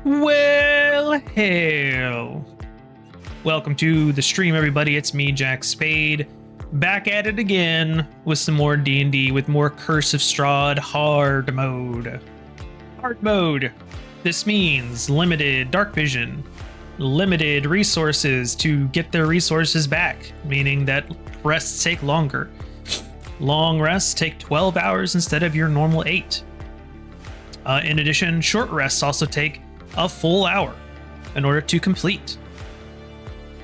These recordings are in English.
Well, hell. Welcome to the stream, everybody. It's me, Jack Spade, back at it again with some more D&D with more Curse of Strahd hard mode. Hard mode. This means limited dark vision, limited resources to get their resources back, meaning that rests take longer. Long rests take 12 hours instead of your normal 8. In addition, short rests also take a full hour in order to complete.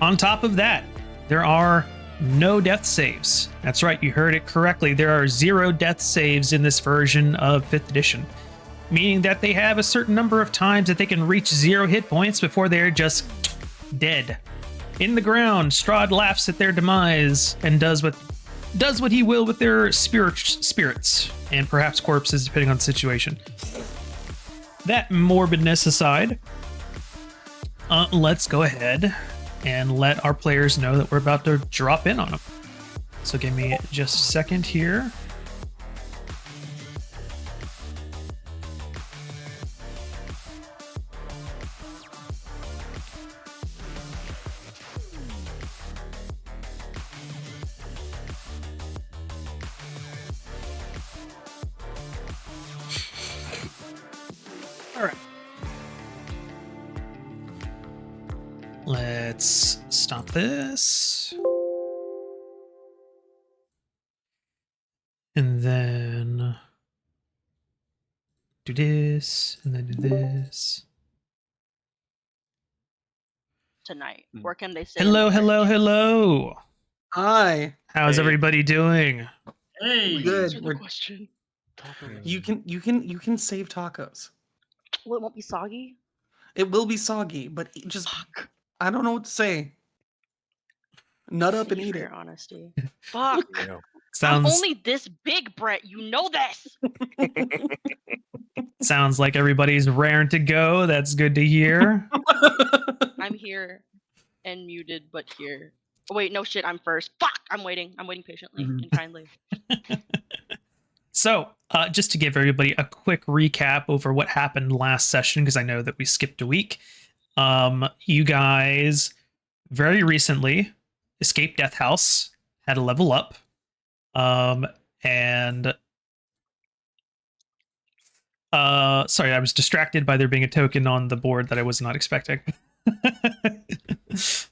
On top of that, there are no death saves. That's right, you heard it correctly. There are 0 death saves in this version of 5th edition, meaning that they have a certain number of times that they can reach 0 hit points before they're just dead. In the ground, Strahd laughs at their demise and does what he will with their spirits and perhaps corpses, depending on the situation. That morbidness aside, let's go ahead and let our players know that we're about to drop in on them. So give me just a second here. All right. Let's stop this. And then do this, and then do this. Tonight, where can they say? Hello. Hi. How's everybody doing? Hey. Good. Answer the question. You can save tacos. Well, it won't be soggy. It will be soggy, but just I don't know what to say. Nut up and eat it. Honesty. Fuck. Sounds. I'm only this big, Brett. You know this. Sounds like everybody's raring to go. That's good to hear. I'm here and muted, but here. Oh, wait, no shit. I'm first. Fuck. I'm waiting patiently and kindly. So, just to give everybody a quick recap over what happened last session, because I know that we skipped a week. You guys very recently escaped Death House, had a level up, and sorry, I was distracted by there being a token on the board that I was not expecting.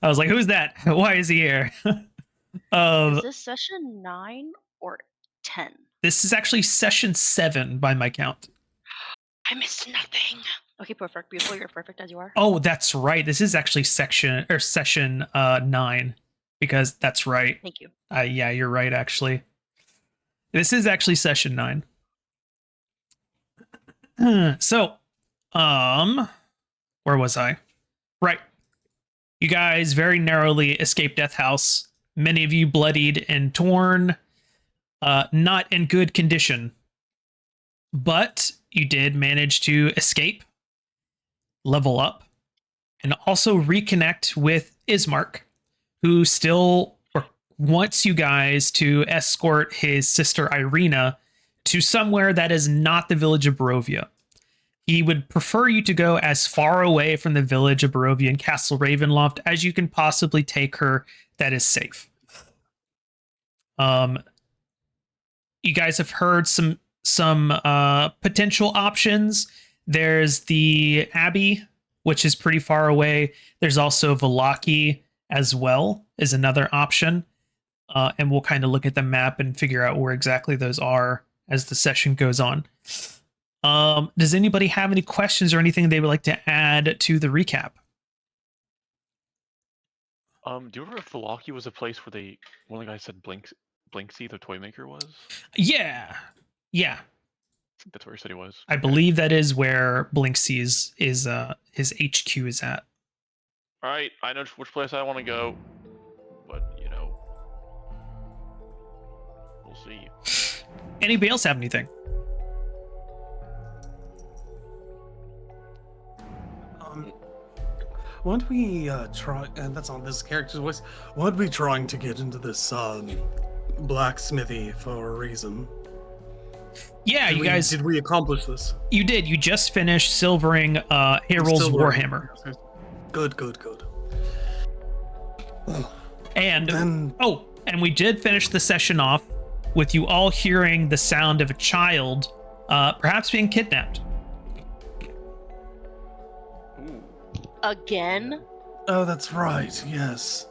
I was like, "Who's that? Why is he here?" Is this session 9 or 10? This is actually session 7 by my count. I missed nothing. Okay, perfect. Beautiful. You're perfect as you are. Oh, that's right. This is actually session 9, because that's right. Thank you. Yeah, you're right. Actually, this is actually session 9. So, where was I? Right. You guys very narrowly escaped Death House. Many of you bloodied and torn. Not in good condition. But you did manage to escape, level up, and also reconnect with Ismark, who still wants you guys to escort his sister Irina to somewhere that is not the village of Barovia. He would prefer you to go as far away from the village of Barovia and Castle Ravenloft as you can possibly take her that is safe. You guys have heard some potential options. There's the Abbey, which is pretty far away. There's also Valaki as well is another option. And we'll kind of look at the map and figure out where exactly those are as the session goes on. Does anybody have any questions or anything they would like to add to the recap? Do you remember if Valaki was a place where one of the guys said Blinksy, the toy maker, was? Yeah. I think that's where he said he was. I believe that is where Blinksy's is his HQ is at. All right, I know which place I want to go, but we'll see. Anybody else have anything? Weren't we try? And that's on this character's voice. Weren't we trying to get into this blacksmithy for a reason? Yeah, Did we accomplish this? You did. You just finished silvering Harold's Warhammer. Good. And we did finish the session off with you all hearing the sound of a child, perhaps being kidnapped. Ooh. Again? Oh, that's right. Yes.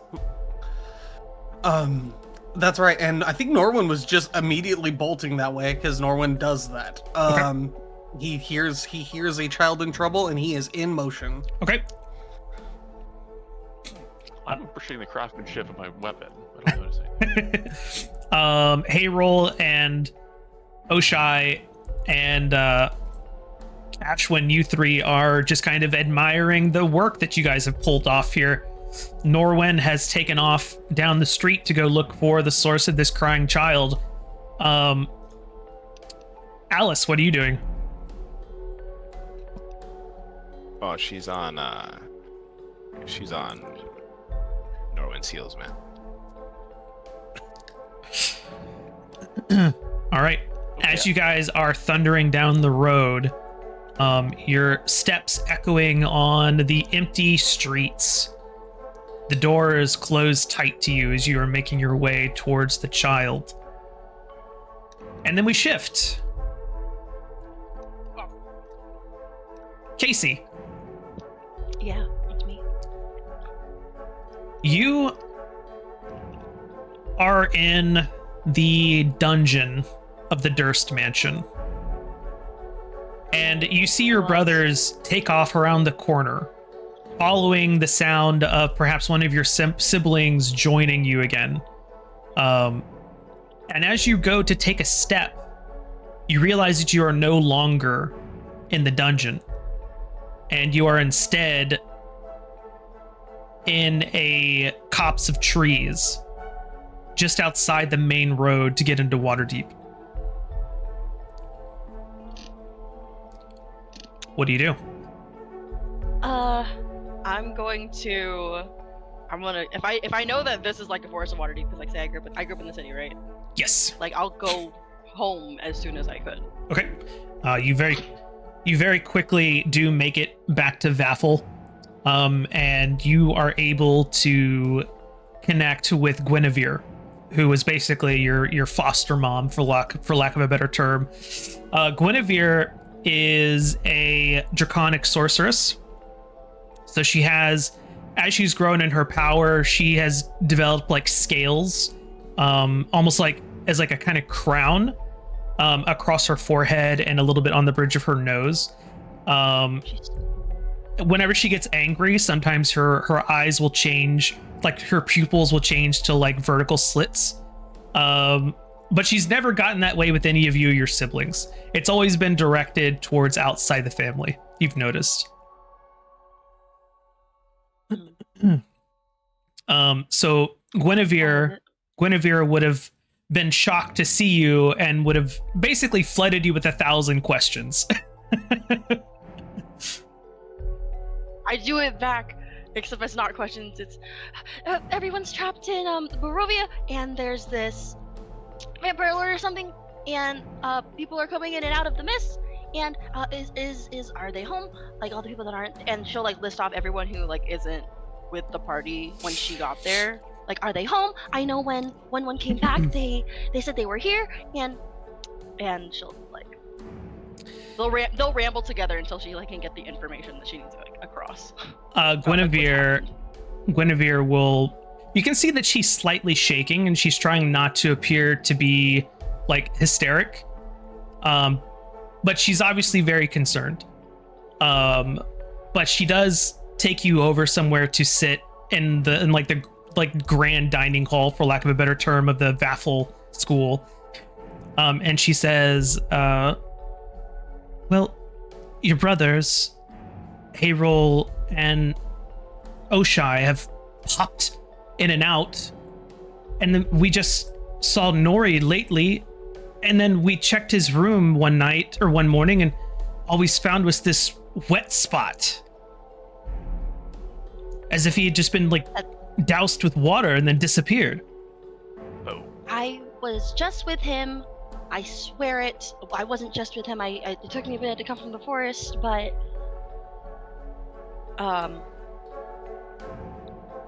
That's right. And I think Norwin was just immediately bolting that way because Norwin does that. Okay. He hears a child in trouble and he is in motion. Okay. I'm appreciating the craftsmanship of my weapon. I don't notice anything. Hayrol and Oshai and Ashwin, you three are just kind of admiring the work that you guys have pulled off here. Norwin has taken off down the street to go look for the source of this crying child. Alice, what are you doing? Oh, she's on Norwin's heels, man. All right. As you guys are thundering down the road, your steps echoing on the empty streets. The door is closed tight to you as you are making your way towards the child. And then we shift. Casey. Yeah, it's me. You are in the dungeon of the Durst Mansion. And you see your brothers take off around the corner, following the sound of perhaps one of your siblings joining you again. And as you go to take a step, you realize that you are no longer in the dungeon. And you are instead in a copse of trees just outside the main road to get into Waterdeep. What do you do? I'm gonna if I know that this is like a forest of Waterdeep, because like say I grew up in the city, right? Yes. Like I'll go home as soon as I could. Okay. You very quickly do make it back to Vaffle, and you are able to connect with Guinevere, who is basically your foster mom, for lack of a better term. Guinevere is a draconic sorceress. So she has, as she's grown in her power, she has developed like scales, almost like as like a kind of crown across her forehead and a little bit on the bridge of her nose. She's Whenever she gets angry, sometimes her eyes will change, like her pupils will change to like vertical slits. But she's never gotten that way with any of you or your siblings. It's always been directed towards outside the family, you've noticed. So Guinevere would have been shocked to see you and would have basically flooded you with 1,000 questions. I do it back, except it's not questions. It's everyone's trapped in Barovia, and there's this vampire lord or something, and people are coming in and out of the mist. And are they home? Like all the people that aren't, and she'll like list off everyone who like isn't with the party when she got there. Like, are they home? I know when one came back, they said they were here, and she'll like they'll ramble together until she like can get the information that she needs like across. Guinevere will. You can see that she's slightly shaking and she's trying not to appear to be like hysteric. But she's obviously very concerned. But she does take you over somewhere to sit in the grand dining hall, for lack of a better term, of the Vaffle school. And she says, well, your brothers, Hayrol and Oshai, have popped in and out. And then we just saw Nori lately. And then we checked his room one morning, and all we found was this wet spot. As if he had just been like doused with water and then disappeared. Oh. I was just with him. I swear it. I wasn't just with him. It took me a minute to come from the forest, but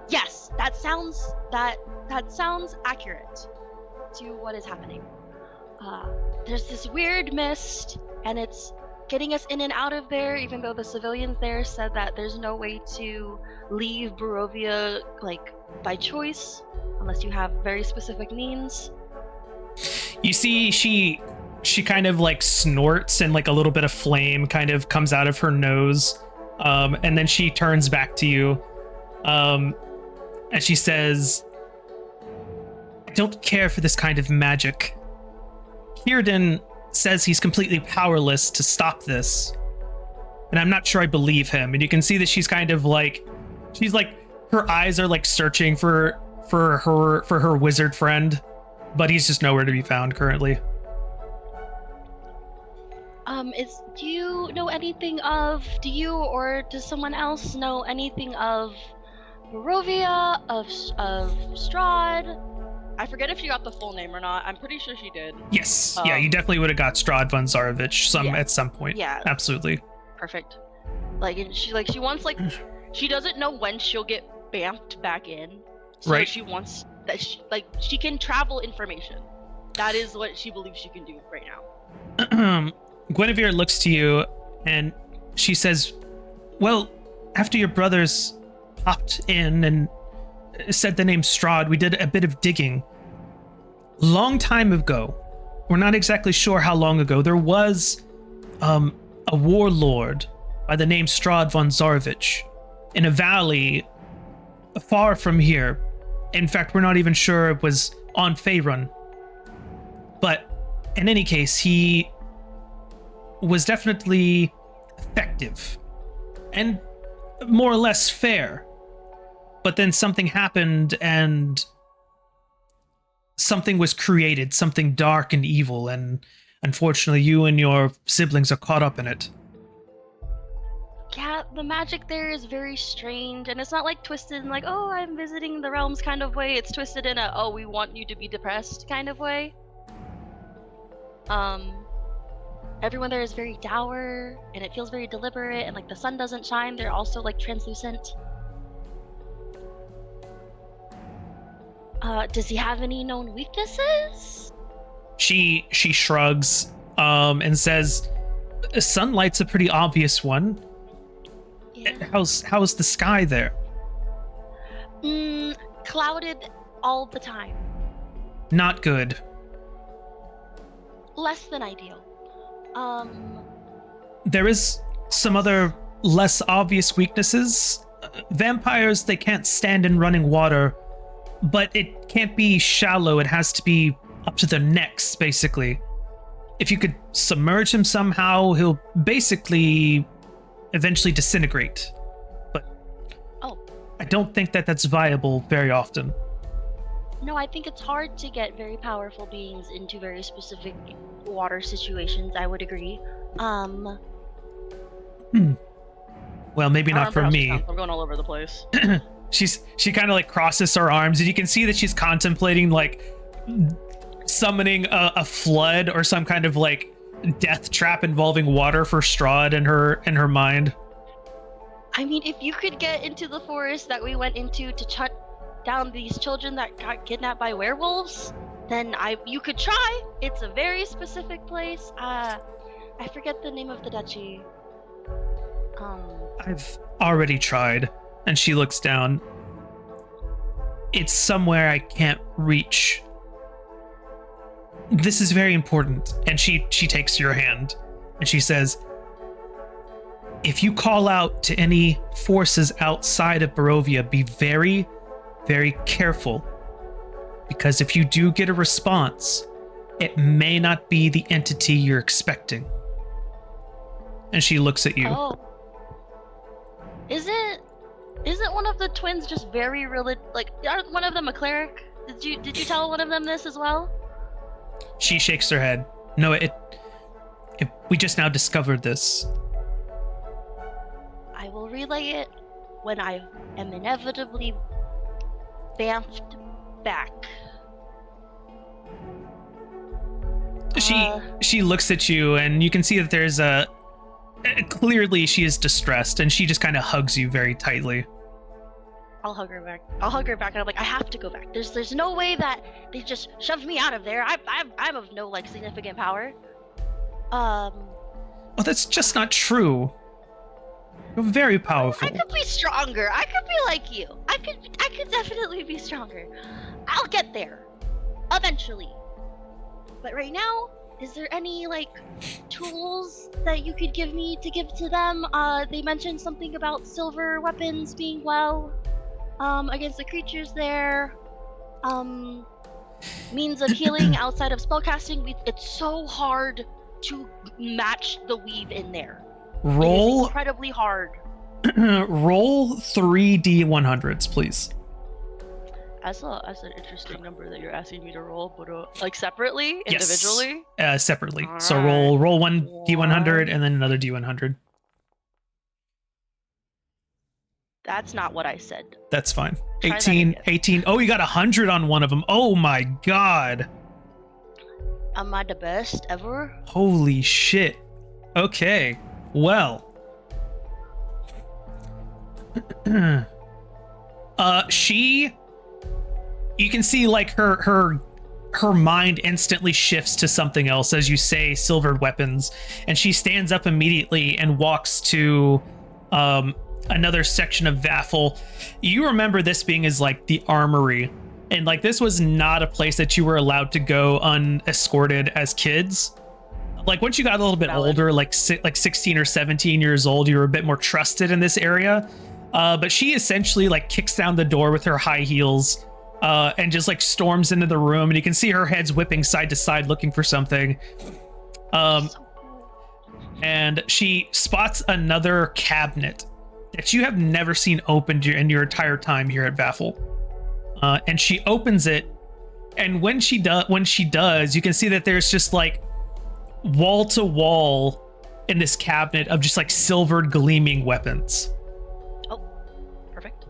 yes, that sounds accurate to what is happening. There's this weird mist, and it's getting us in and out of there, even though the civilians there said that there's no way to leave Barovia like by choice unless you have very specific means. You see she kind of like snorts, and like a little bit of flame kind of comes out of her nose, and then she turns back to you, and she says, I don't care for this kind of magic. Kierden says he's completely powerless to stop this, and I'm not sure I believe him. And you can see that she's kind of like, her eyes are like searching for her wizard friend, but he's just nowhere to be found currently. Do you know anything of? Do you or does someone else know anything of Barovia, of Strahd? I forget if she got the full name or not. I'm pretty sure she did. Yes. Yeah, you definitely would have got Strahd von Zarovich at some point. Yeah. Absolutely. Perfect. She wants she doesn't know when she'll get bamped back in. So right. She wants that she can travel information. That is what she believes she can do right now. Guinevere looks to you and she says, well, after your brothers popped in and said the name Strahd, we did a bit of digging. Long time ago, we're not exactly sure how long ago, there was a warlord by the name Strahd von Zarovich in a valley far from here. In fact, we're not even sure it was on Faerun. But in any case, he was definitely effective and more or less fair. But then something happened and something was created, something dark and evil, and unfortunately you and your siblings are caught up in it. Yeah, the magic there is very strange, and it's not like twisted in like, oh, I'm visiting the realms kind of way. It's twisted in a, oh, we want you to be depressed kind of way. Everyone there is very dour, and it feels very deliberate, and like the sun doesn't shine. They're also like translucent. Does he have any known weaknesses? She shrugs and says, sunlight's a pretty obvious one. Yeah. How's the sky there? Clouded all the time. Not good. Less than ideal. There is some other less obvious weaknesses. Vampires, they can't stand in running water, but it can't be shallow. It has to be up to their necks, basically. If you could submerge him somehow, he'll basically eventually disintegrate. But I don't think that that's viable very often. No, I think it's hard to get very powerful beings into very specific water situations. I would agree. Well, maybe not for me. I'm going all over the place. She kind of like crosses her arms, and you can see that she's contemplating like summoning a flood or some kind of like death trap involving water for Strahd in her mind. I mean, if you could get into the forest that we went into to hunt down these children that got kidnapped by werewolves, then you could try. It's a very specific place. I forget the name of the duchy. I've already tried. And she looks down. It's somewhere I can't reach. This is very important. And she takes your hand and she says, if you call out to any forces outside of Barovia, be very, very careful. Because if you do get a response, it may not be the entity you're expecting. And she looks at you. Oh. Isn't one of the twins just very aren't one of them a cleric? Did you tell one of them this as well? She shakes her head. No, we just now discovered this. I will relay it when I am inevitably bamfed back. She looks at you, and you can see that there's clearly she is distressed, and she just kind of hugs you very tightly. I'll hug her back, and I'm like, I have to go back. There's no way that they just shoved me out of there. I'm of no significant power. Oh, that's just not true. You're very powerful. I could be stronger. I could be like you. I could definitely be stronger. I'll get there eventually. But right now, is there any tools that you could give me to give to them? They mentioned something about silver weapons being against the creatures there. Means of healing outside of spellcasting. It's so hard to match the weave in there. Roll. It is incredibly hard. Roll 3d100s, please. That's an interesting number that you're asking me to roll, but separately, individually. Yes. Separately. All So right. roll one d100 and then another d100. That's not what I said. That's fine. Try that 18. again. 18. Oh, you got 100 on one of them. Oh my god. Am I the best ever? Holy shit. Okay. Well. You can see her mind instantly shifts to something else as you say silvered weapons, and she stands up immediately and walks to another section of Vaffle. You remember this being as the armory, and this was not a place that you were allowed to go unescorted as kids. Once you got a little bit older, 16 or 17 years old, you were a bit more trusted in this area. But she essentially kicks down the door with her high heels and just storms into the room, and you can see her head's whipping side to side looking for something. So cool. And she spots another cabinet that you have never seen opened in your entire time here at Vaffle. And she opens it, and when she does, you can see that there's just wall to wall in this cabinet of just silvered gleaming weapons. Perfect.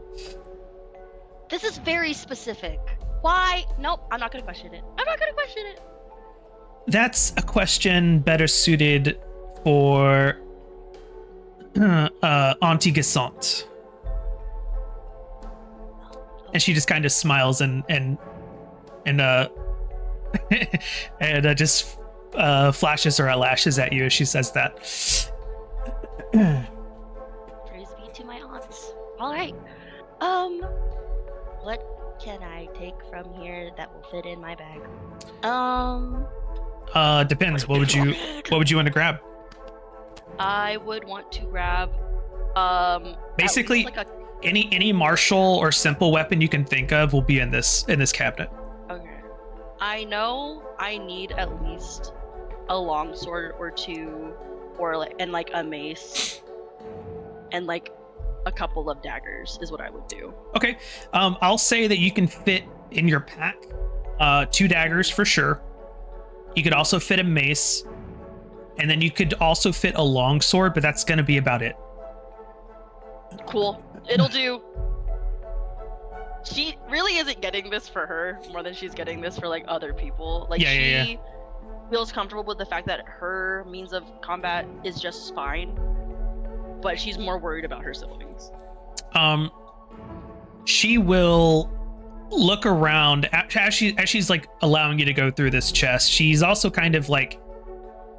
This is very specific. Why? Nope, I'm not gonna question it. That's a question better suited for Auntie Gassant. And she just kind of smiles and just flashes her eyelashes at you as she says that. Praise be to my aunts. All right. What can I take from here that will fit in my bag? Depends. What would you want to grab? I would want to grab at Basically, least, like any martial or simple weapon you can think of will be in this cabinet. okay. I know I need at least a longsword or two, and like a mace, and like a couple of daggers is what I would do. Okay. I'll say that you can fit in your pack 2 daggers for sure. You could also fit a mace, and then you could also fit a longsword, but that's going to be about it. Cool. It'll do. She really isn't getting this for her more than she's getting this for like other people. Like she feels comfortable with the fact that her means of combat is just fine, but she's more worried about her siblings. She will look around as she's like allowing you to go through this chest. She's also kind of like,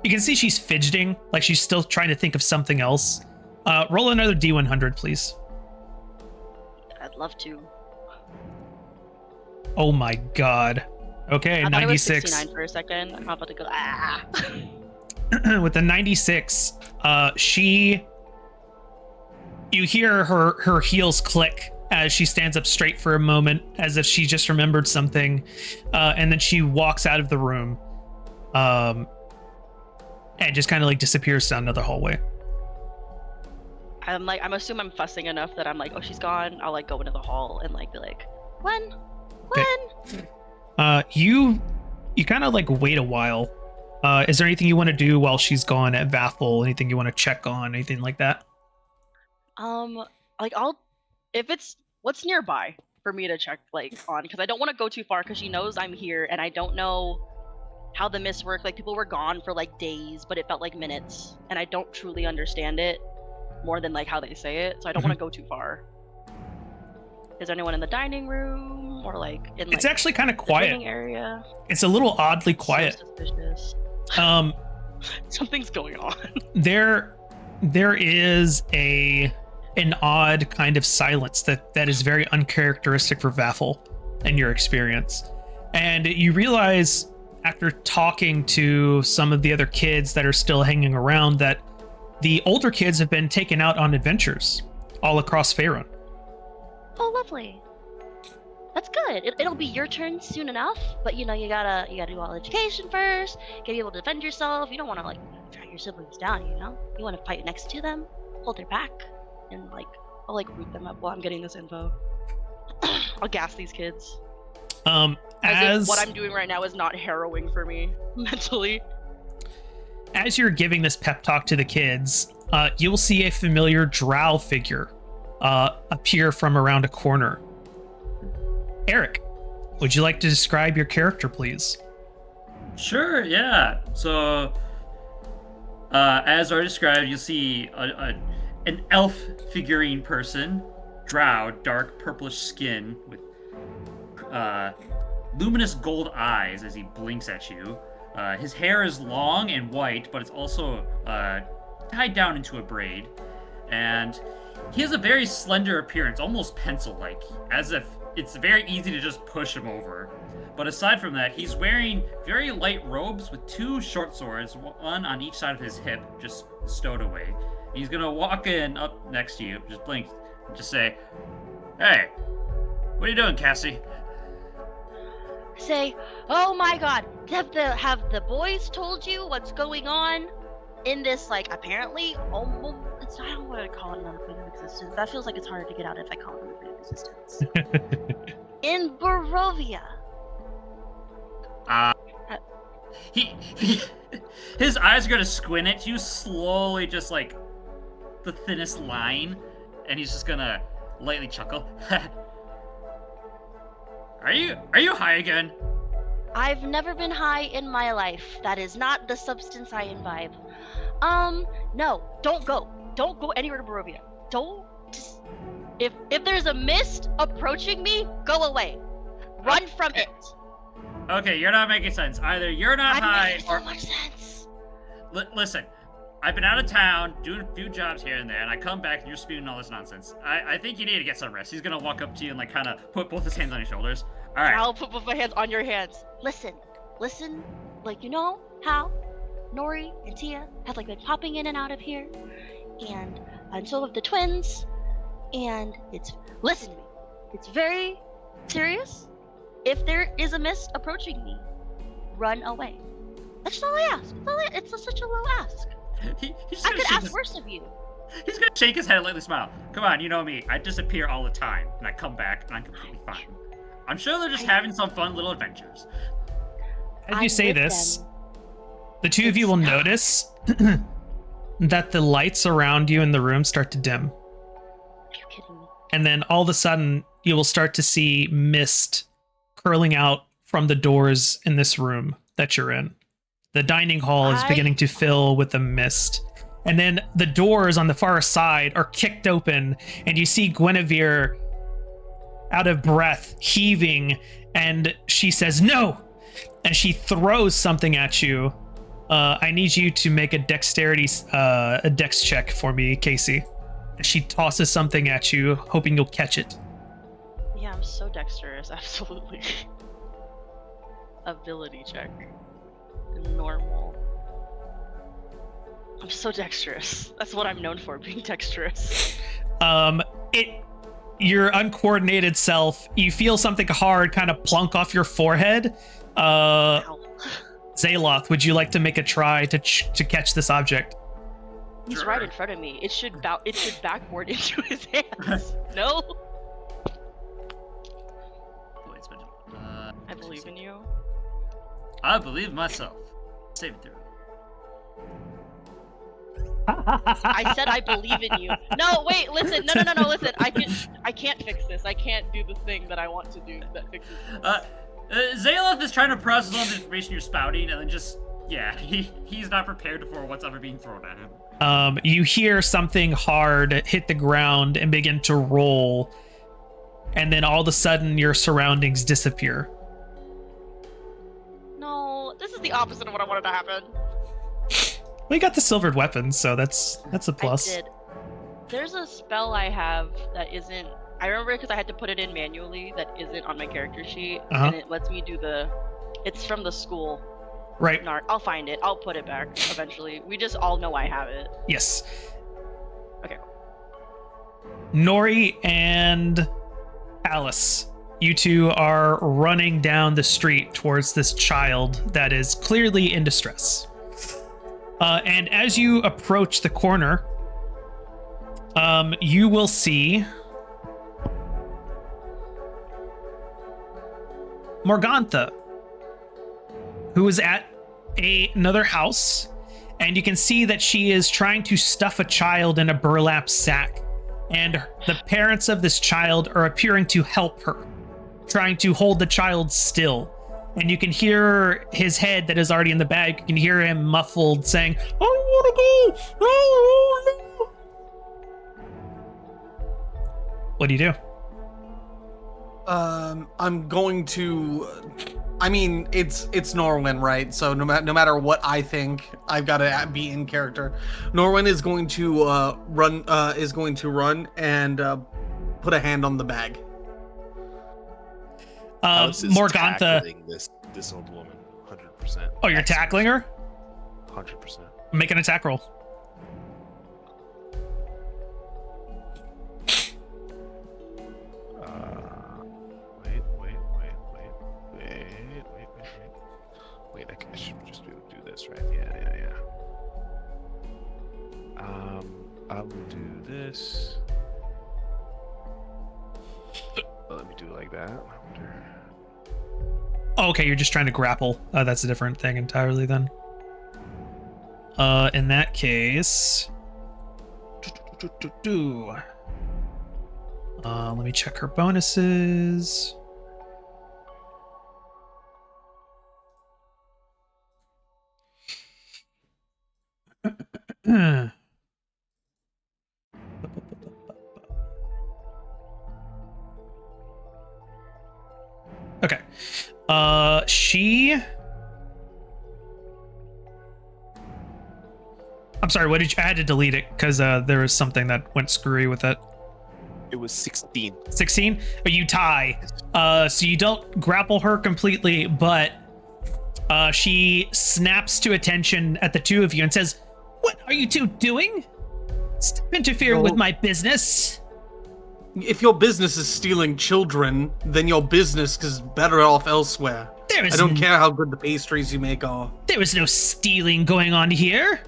you can see she's fidgeting, like she's still trying to think of something else. Roll another D100, please. I'd love to. Oh my god. Okay, I thought it was 96. 69 for a second. I'm about to go. Ah. With the 96, you hear her heels click as she stands up straight for a moment, as if she just remembered something, and then she walks out of the room, and just kind of like disappears down another hallway. I'm assuming I'm fussing enough that I'm like, oh, she's gone. I'll like go into the hall and like be like, Gwen. You kind of like wait a while. Is there anything you want to do while she's gone at Vathel? Anything you want to check on? Anything like that? Like if it's what's nearby for me to check like on, because I don't want to go too far because she knows I'm here and I don't know how the mists work. Like people were gone for like days, but it felt like minutes, and I don't truly understand it more than like how they say it, so I don't want to go too far. Is there anyone in the dining room or like in like it's actually kind of the quiet dining area? It's a little oddly quiet. So suspicious. Something's going on. There is an odd kind of silence that is very uncharacteristic for Vathel in your experience. And you realize after talking to some of the other kids that are still hanging around that the older kids have been taken out on adventures all across Faerun. Oh, lovely. That's good. It'll be your turn soon enough, but you know you gotta do all education first. Get able to defend yourself. You don't want to like drag your siblings down. You know, you want to fight next to them, hold their back, and like I'll like root them up while I'm getting this info. I'll gas these kids. As if what I'm doing right now is not harrowing for me mentally. As you're giving this pep talk to the kids, you'll see a familiar drow figure appear from around a corner. Eric, would you like to describe your character, please? Sure, yeah. So, as already described, you'll see an elf figurine person, drow, dark purplish skin with luminous gold eyes as he blinks at you. His hair is long and white, but it's also tied down into a braid. And he has a very slender appearance, almost pencil-like, as if it's very easy to just push him over. But aside from that, he's wearing very light robes with 2 short swords, one on each side of his hip, just stowed away. He's gonna walk in up next to you, just blink, and just say, "Hey, what are you doing, Cassie?" Say, oh my god, have the boys told you what's going on in this, like, apparently almost, I don't want to call it an unfreedom existence. That feels like it's harder to get out if I call it an unfreedom existence. In Barovia. His eyes are gonna squint at you slowly, just like the thinnest line, and he's just gonna lightly chuckle. Are you high again? I've never been high in my life. That is not the substance I imbibe. No, don't go. Don't go anywhere to Barovia. Don't just, if there's a mist approaching me, go away. Run from it. Okay, you're not making sense. Either you're not I'm high making or so much sense. Listen, I've been out of town doing a few jobs here and there, and I come back and you're spewing all this nonsense. I think you need to get some rest. He's gonna walk up to you and like kind of put both his hands on your shoulders. All right. I'll put both my hands on your hands. Listen. Like, you know how Nori and Tia have like been popping in and out of here, and so have the twins. And listen to me. It's very serious. If there is a mist approaching me, run away. That's just all I ask. It's such a low ask. He's I gonna could shake ask his, worse of you. he's gonna shake his head and lightly smile. Come on, you know me. I disappear all the time, and I come back, and I'm completely fine. I'm sure they're just having some fun little adventures. As I'm you say with this, them. the two of you will notice that the lights around you in the room start to dim. Are you kidding me? And then all of a sudden, you will start to see mist curling out from the doors in this room that you're in. The dining hall is beginning to fill with the mist. And then the doors on the far side are kicked open, and you see Guinevere out of breath, heaving, and she says, "No!" And she throws something at you. I need you to make a dex check for me, Casey. She tosses something at you, hoping you'll catch it. Yeah, I'm so dexterous. Absolutely. Ability check. Normal. I'm so dexterous. That's what I'm known for, being dexterous. Your uncoordinated self, you feel something hard kind of plunk off your forehead. Ow. Zaloth, would you like to make a try to catch this object? He's Sure. right in front of me. It should backboard into his hands. No? Wait, it's been, I believe in you. I believe myself. Save it through. I said I believe in you. No, wait, listen. No, listen. I can't fix this. I can't do the thing that I want to do that fixes this. Zaloth is trying to process all the information you're spouting, and then just, yeah, he's not prepared for what's ever being thrown at him. You hear something hard hit the ground and begin to roll, and then all of a sudden your surroundings disappear. No, this is the opposite of what I wanted to happen. We got the silvered weapons, so that's a plus. I did. There's a spell I have that isn't. I remember because I had to put it in manually. That isn't on my character sheet, and it lets me do the. It's from the school. Right. I'll find it. I'll put it back eventually. We just all know I have it. Yes. Okay. Nori and Alice, you two are running down the street towards this child that is clearly in distress. And as you approach the corner, you will see Morgantha, who is at another house, and you can see that she is trying to stuff a child in a burlap sack, and the parents of this child are appearing to help her, trying to hold the child still. And you can hear his head that is already in the bag. You can hear him muffled saying, "I don't want to go. No." What do you do? I'm going to. I mean, it's Norwin, right? So no matter what I think, I've got to be in character. Norwin is going to run and put a hand on the bag. Alice is Morgantha. tackling this old woman, 100%. Oh, you're tackling her? 100%. Make an attack roll. Wait, I should just be able to do this, right? Yeah. I will do this. Let me do it like that. I wonder. Oh, okay, you're just trying to grapple. That's a different thing entirely then. In that case... let me check her bonuses. Okay. I'm sorry, what did you... I had to delete it because there was something that went screwy with it. It was 16. 16? You tie. So you don't grapple her completely, but She snaps to attention at the two of you and says, "What are you two doing? Stop interfering with my business." If your business is stealing children, then your business is better off elsewhere. I don't care how good the pastries you make are. There is no stealing going on here.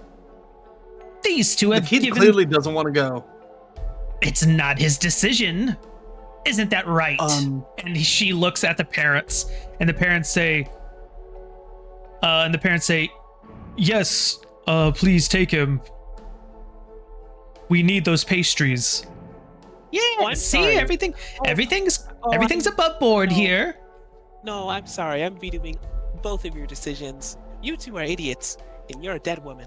These two have The kid clearly doesn't want to go. It's not his decision. Isn't that right? And she looks at the parents, and the parents say, "Yes, please take him. We need those pastries." Yeah, I'm see, sorry. everything's above board here. No, I'm sorry. I'm vetoing both of your decisions. You two are idiots, and you're a dead woman.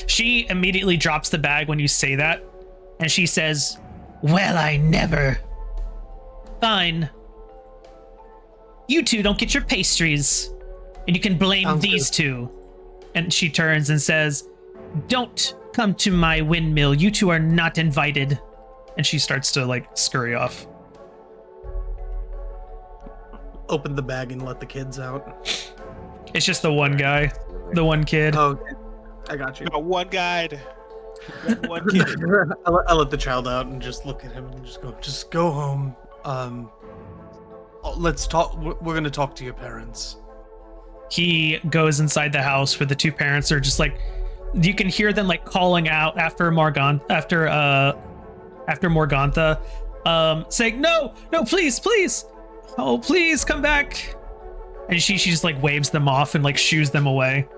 She immediately drops the bag when you say that, and she says, "Well, I never. Fine. You two don't get your pastries, and you can blame Sounds these good. two." And she turns and says, "Don't come to my windmill. You two are not invited." And she starts to like scurry off. Open the bag and let the kids out. It's just the one guy, the one kid. Oh, okay. I got you. Got one guide. Got one kid. I let the child out and just look at him and just go home. Let's talk. We're gonna talk to your parents. He goes inside the house where the two parents are just like, you can hear them like calling out after Morgantha, saying, no, please, oh, please come back. And she just like waves them off and like shoos them away.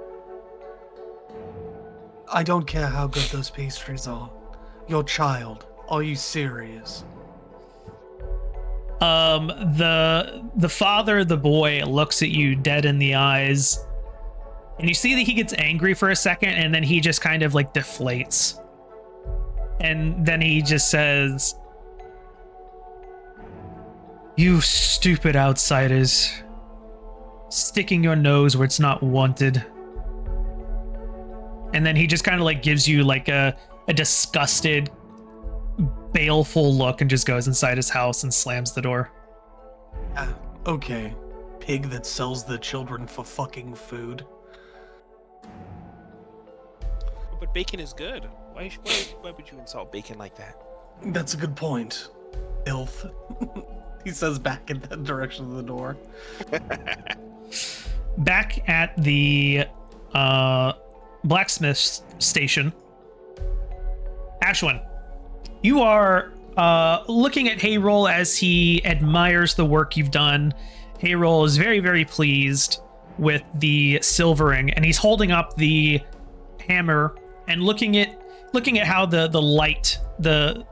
I don't care how good those pastries are. Your child. Are you serious? The father, the boy, looks at you dead in the eyes, and you see that he gets angry for a second, and then he just kind of like deflates. And then he just says, "You stupid outsiders, sticking your nose where it's not wanted." And then he just kind of like gives you like a disgusted, baleful look and just goes inside his house and slams the door. Okay. Pig that sells the children for fucking food. But bacon is good. Why would you insult bacon like that? That's a good point. Filth. He says back in that direction of the door. Back at the blacksmith station, Ashwin, you are looking at Hayroll as he admires the work you've done. Hayroll is very, very pleased with the silvering, and he's holding up the hammer and looking at how the light, the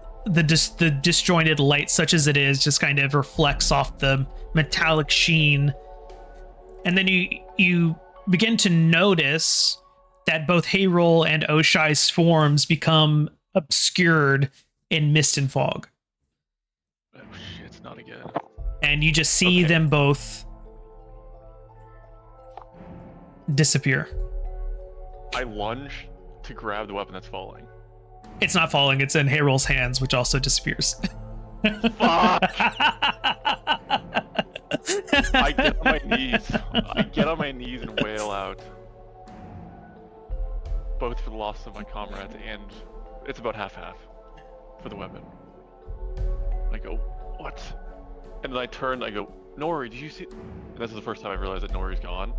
disjointed light, such as it is, just kind of reflects off the metallic sheen. And then you begin to notice that both Hayroll and Oshai's forms become obscured in mist and fog. Oh shit, it's not again. And you just see them both disappear. I lunge to grab the weapon that's falling. It's not falling, it's in Hayroll's hands, which also disappears. Fuck! I get on my knees and wail out. Both for the loss of my comrades and it's about half-half for the weapon. I go, what? And then I turn, I go, Nori, did you see? And this is the first time I realized that Nori's gone.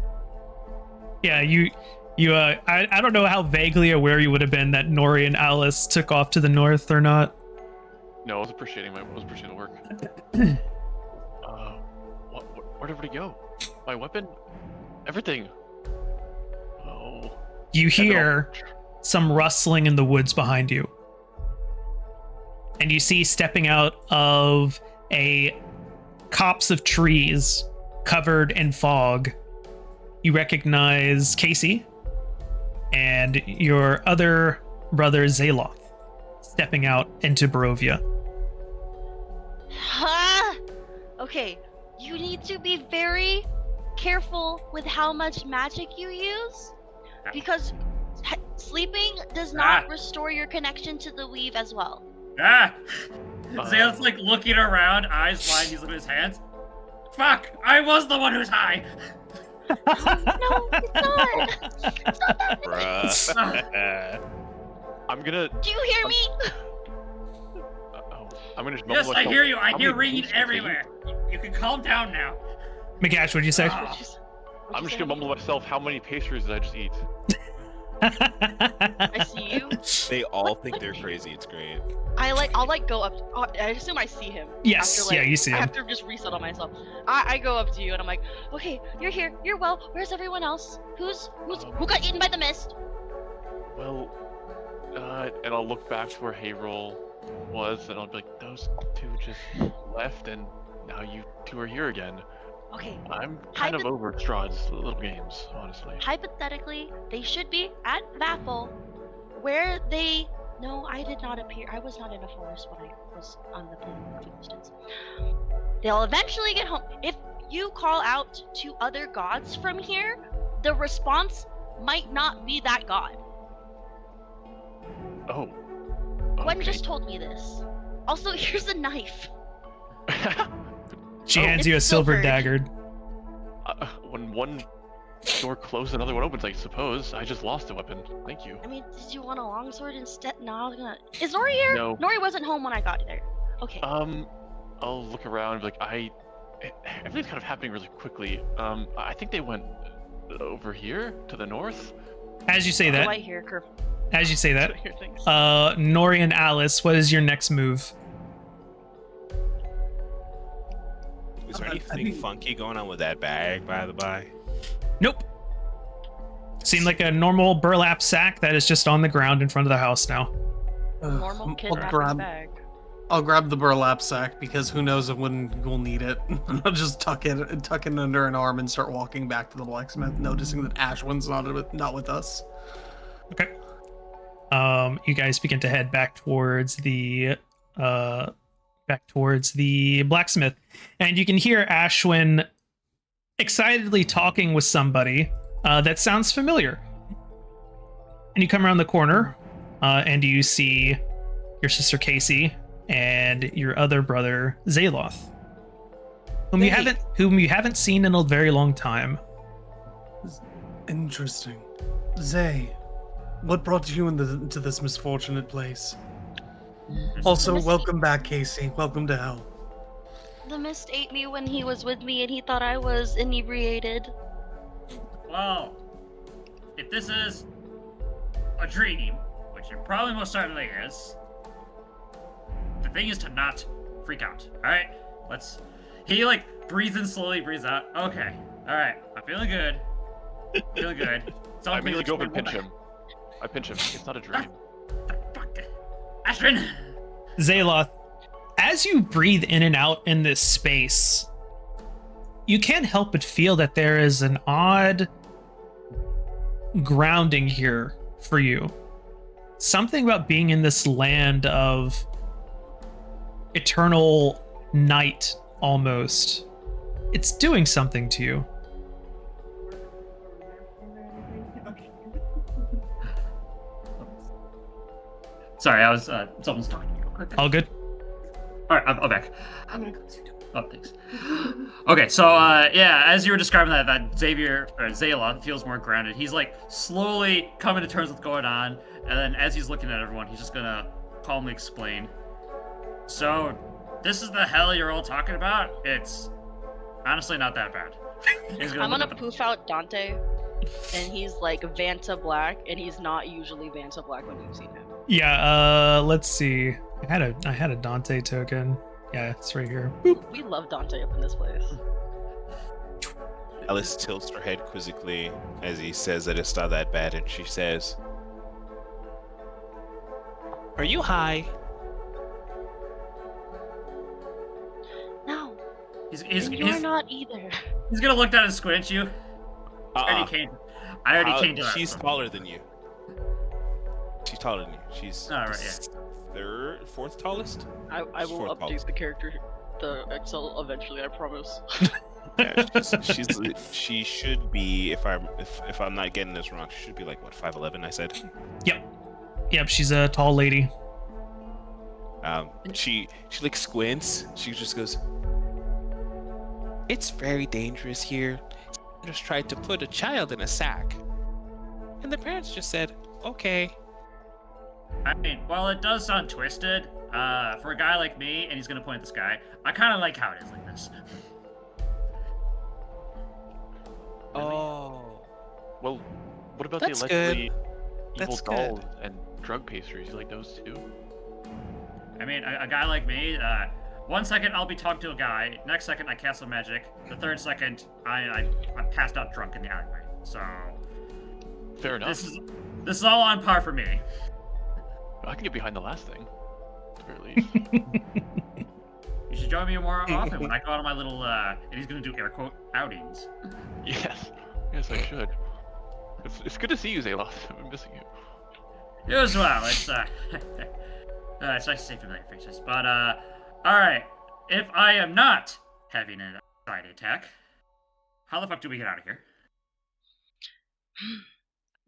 Yeah, I don't know how vaguely aware you would have been that Nori and Alice took off to the north or not. No, I was appreciating the work. Where'd everybody go? My weapon? Everything. Oh. You hear some rustling in the woods behind you. And you see stepping out of a copse of trees covered in fog, you recognize Casey and your other brother Zaloth stepping out into Barovia. Okay, you need to be very careful with how much magic you use, because sleeping does not restore your connection to the weave as well. Zale's like looking around, eyes wide, he's looking at his hands. Fuck! I was the one who's high! No, it's not. It's not that. Bruh. I'm gonna. Do you hear me? Oh, I'm gonna just. Yes, mumble I myself. hear you. I How hear many ringing pastries did I everywhere. You can calm down now. Mikash, what'd you say? Ah. I'm just gonna mumble to myself. How many pastries did I just eat? I see you. They all think they're crazy. It's great. I'll go up. I assume I see him. Yes, After, yeah, you see I him. have to just reset on myself. I go up to you and I'm like, okay, you're here. You're well. Where's everyone else? Who got eaten by the mist? Well, and I'll look back to where Hayroll was, and I'll be like, those two just left, and now you two are here again. Okay. I'm kind of over Strahd's little games, honestly. Hypothetically, they should be at Vathel, where they. No, I did not appear. I was not in a forest when I was on the planet of existence. They'll eventually get home. If you call out to other gods from here, the response might not be that god. Oh. Gwen Okay. just told me this. Also, here's a knife. She Oh. hands you a It's silver silvered. dagger. When one door closes, another one opens, I suppose. I just lost a weapon. Thank you. I mean, did you want a longsword instead? No, I was gonna. Is Nori here? No. Nori wasn't home when I got there. Okay. I'll look around and be like, everything's kind of happening really quickly. I think they went over here to the north. As you say Oh, that, I hear Kerf. as you say that, I hear things. Nori and Alice, what is your next move? Is there I anything think- funky going on with that bag, by the by? Nope. Seemed like a normal burlap sack that is just on the ground in front of the house now. Normal kid I'll grab, bag. I'll grab the burlap sack because who knows when we'll need it. I'll just tuck it under an arm and start walking back to the blacksmith, noticing that Ashwin's not with us. Okay. You guys begin to head back towards the blacksmith, and you can hear Ashwin excitedly talking with somebody that sounds familiar. And you come around the corner, and you see your sister Casey and your other brother Zaloth, whom you haven't seen in a very long time. Interesting. Zay, what brought you into this misfortunate place? Also, Mist- welcome back, Casey. Welcome to hell. The mist ate me when he was with me and he thought I was inebriated. Well, if this is a dream, which it probably most certainly is, the thing is to not freak out. Alright? He breathes in slowly, breathes out. Okay. Alright. I'm feeling good. Feeling good. I immediately go over and pinch him. I pinch him. It's not a dream. Fuck. Ashton! Zaloth, as you breathe in and out in this space, you can't help but feel that there is an odd grounding here for you. Something about being in this land of eternal night, almost. It's doing something to you. Sorry, I was, someone's talking to me real quick. All good? Alright, I'm back. I'm gonna go sit down. Oh, thanks. Okay, so, yeah, as you were describing that Xavier, or Zayla, feels more grounded. He's, slowly coming to terms with what's going on, and then as he's looking at everyone, he's just gonna calmly explain. So, this is the hell you're all talking about? It's honestly not that bad. He's I'm look gonna up at- poof out Dante, and he's like Vanta Black, and he's not usually Vanta Black when you've seen him. Yeah, let's see. I had a Dante token. Yeah, it's right here. Boop. We love Dante up in this place. Alice tilts her head quizzically as he says that it's not that bad, and she says, Are you high? No, He's and you're not either. he's gonna look down and squint at you. I already came to that. She's taller than you. She's taller than you. She's Oh, right, yeah. fourth tallest? I will Fourth update tallest. the character, the Excel eventually. I promise. Yeah, she should be, if I'm not getting this wrong, she should be like what, 5'11", I said. Yep, she's a tall lady. She like squints. She just goes, It's very dangerous here. Just tried to put a child in a sack. And the parents just said, okay. I mean, while it does sound twisted, for a guy like me, and he's gonna point at this guy, I kind of like how it is like this. Oh. Well, what about That's the good. allegedly evil That's dolls and drug pastries? You like those too? I mean, a guy like me, 1 second I'll be talking to a guy, next second I cast some magic, the third second I'm passed out drunk in the alleyway. So Fair enough. this is all on par for me. I can get behind the last thing, at the very least. You should join me more often when I go out on my little, and he's gonna do air quote outings. Yes, I should. It's good to see you, Zayloth. I've been missing you. You as well. It's it's nice to see familiar faces. But all right. If I am not having an anxiety attack, how the fuck do we get out of here?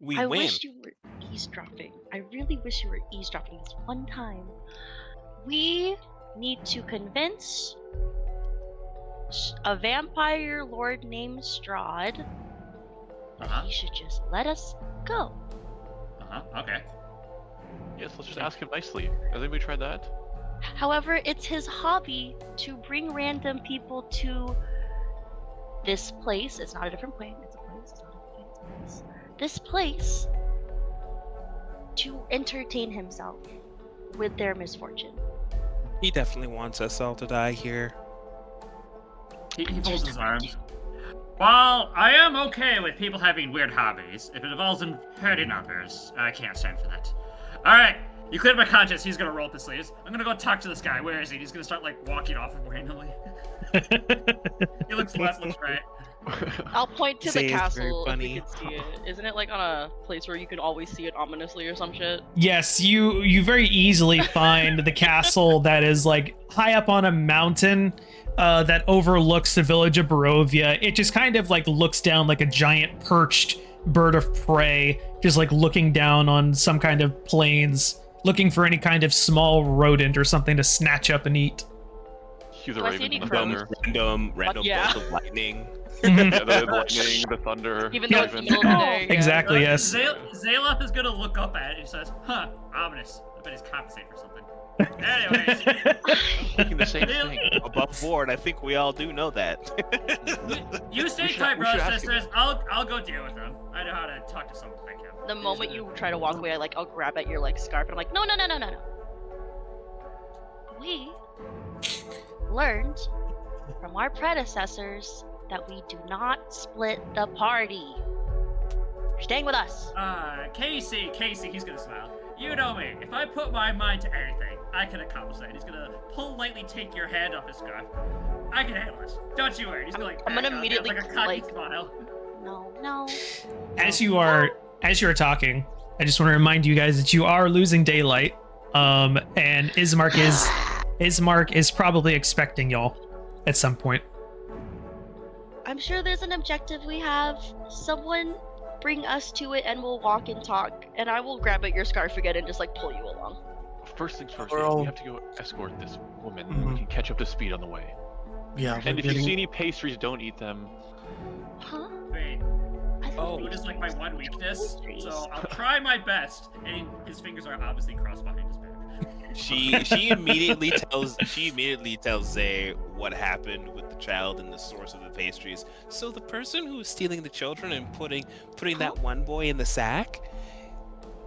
We I win. wish you were eavesdropping. I really wish you were eavesdropping this one time. We need to convince a vampire lord named Strahd that Uh-huh. he should just let us go. Okay. Yes, let's just ask him nicely. Has anybody tried that? However, it's his hobby to bring random people to this place. It's not a different plane. It's a place. It's not a plane. It's a place. This place to entertain himself with their misfortune. He definitely wants us all to die here. He folds his arms. While I am okay with people having weird hobbies, if it involves in hurting others, I can't stand for that. Alright, you cleared my conscience. He's gonna roll up his sleeves. I'm gonna go talk to this guy. Where is he? He's gonna start, like, walking off randomly. He looks left, looks right. I'll point to Say the it's very castle if we funny. can see it. Isn't it like on a place where you can always see it ominously or some shit? Yes, you very easily find the castle that is like high up on a mountain that overlooks the village of Barovia. It just kind of like looks down like a giant perched bird of prey, just like looking down on some kind of plains, looking for any kind of small rodent or something to snatch up and eat. Cue the Do I see raven, any the crows? thunder. Random yeah. bolt of lightning. Mhm. Yeah, the lightning, the thunder. Even though it's raven. the middle of the day. Yeah. Exactly, yes. Zayloth is gonna look up at it and says, huh, ominous. I bet he's compensating for something. Anyways, Thinking the same thing. Above board, I think we all do know that. you stay should- tight, we should brothers ask and sisters. I'll go deal with them. I know how to talk to someone like him. The moment you try to walk away, I'll grab at your like scarf and I'm like, no. We learned from our predecessors that we do not split the party. You're staying with us. Casey, he's gonna smile. You know me. If I put my mind to anything, I can accomplish that. He's gonna politely take your hand off his scarf. I can handle this. Don't you worry. He's gonna like. I'm gonna back up, immediately, have, like a cocky like- smile. No. As you are talking, I just want to remind you guys that you are losing daylight. And Ismark is probably expecting y'all at some point. I'm sure there's an objective we have. Someone bring us to it and we'll walk and talk. And I will grab at your scarf again and just like pull you along. First things first, We're all- we have to go escort this woman. Mhm. We can catch up to speed on the way. Yeah, we're And if you getting- see any pastries, don't eat them. Huh? Wait, I thought food is like my one weakness, Pastries. so I'll try my best. And his fingers are obviously crossed behind his back. She immediately tells Zay what happened with the child and the source of the pastries. So the person who was stealing the children and putting that one boy in the sack,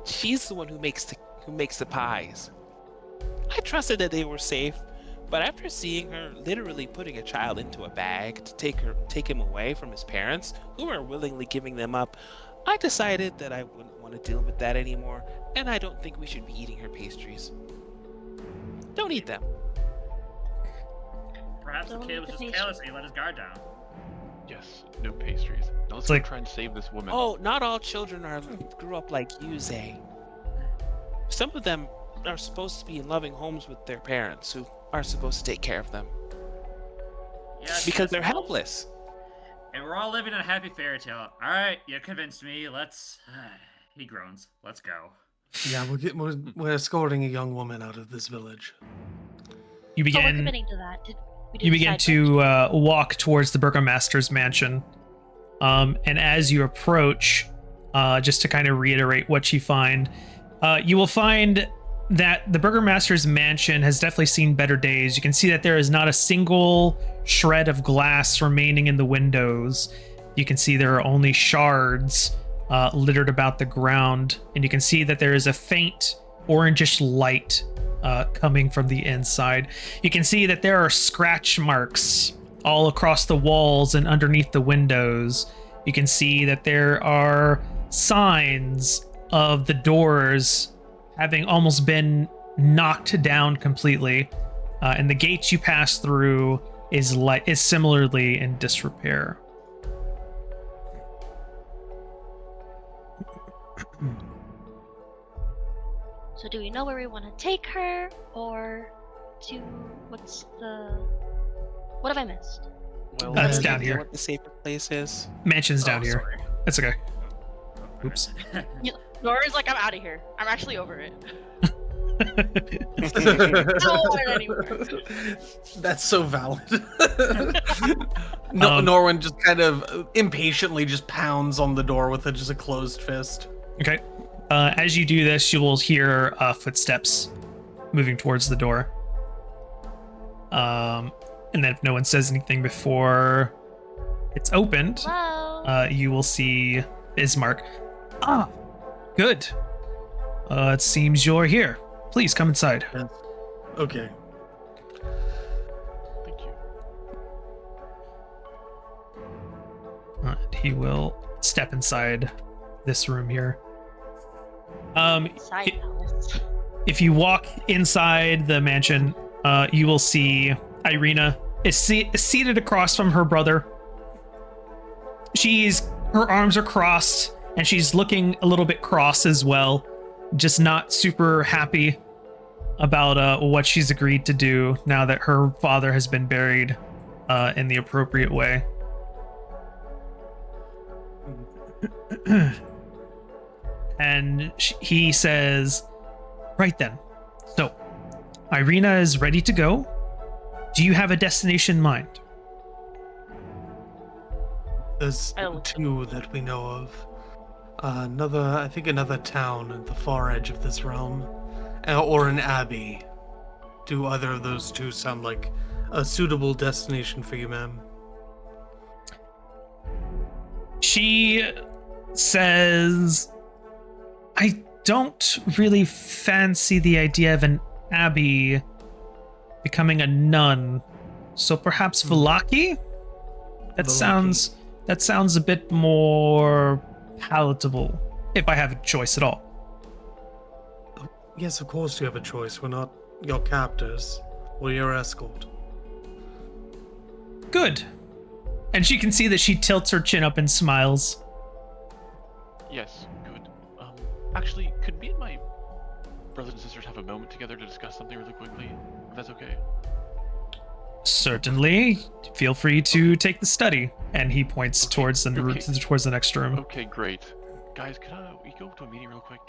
she's the one who makes the pies. I trusted that they were safe, but after seeing her literally putting a child into a bag to take him away from his parents, who are willingly giving them up, I decided that I wouldn't want to deal with that anymore, and I don't think we should be eating her pastries. Don't eat them. Perhaps the Don't kid eat was the just pastries. careless and he let his guard down. Yes, no pastries. Now let's It's go like- try and save this woman. Oh, not all children grew up like you, Zay. Some of them are supposed to be in loving homes with their parents who are supposed to take care of them Yes, because yes, they're all- helpless. And we're all living in a happy fairy tale. All right, you convinced me. Let's. He groans. Let's go. Yeah, we're escorting a young woman out of this village. You Oh, we're begin committing to that. We do You the begin side to walk towards the burgomaster's mansion. And as you approach, just to kind of reiterate what you find, you will find that the burgomaster's mansion has definitely seen better days. You can see that there is not a single shred of glass remaining in the windows. You can see there are only shards littered about the ground, and you can see that there is a faint orangish light coming from the inside. You can see that there are scratch marks all across the walls and underneath the windows. You can see that there are signs of the doors having almost been knocked down completely, and the gates you pass through is similarly in disrepair. So do we know where we want to take her, or to what have I missed? Well, That's Do you down know here. What the safer place is? Mansion's down Oh, here. sorry. That's okay. Oops. Nora's like, I'm out of here. I'm actually over it. I That's don't want it anymore. so valid. No, Norwin just kind of impatiently just pounds on the door with just a closed fist. Okay. As you do this, you will hear footsteps moving towards the door. And then if no one says anything before it's opened, Hello. you will see Bismarck. Ah, good. It seems you're here. Please come inside. Okay. Thank you. And he will step inside this room here. Side palace. If you walk inside the mansion, you will see Irina is seated across from her brother. Her arms are crossed, and she's looking a little bit cross as well, just not super happy about what she's agreed to do now that her father has been buried in the appropriate way. And he says, right then, so Irina is ready to go. Do you have a destination in mind? There's I don't- two that we know of. I think another town at the far edge of this realm, or an abbey. Do either of those two sound like a suitable destination for you, ma'am? She says, I don't really fancy the idea of an abbey becoming a nun. So perhaps Vallaki? That Vallaki. sounds a bit more palatable, if I have a choice at all. Yes, of course you have a choice. We're not your captors. We're your escort. Good. And she can see that she tilts her chin up and smiles. Yes, good. Actually, could me and my brothers and sisters have a moment together to discuss something really quickly? If that's okay. Certainly. Feel free to take the study. And he points towards the next room. Okay, great. Guys, could we go to a meeting real quick?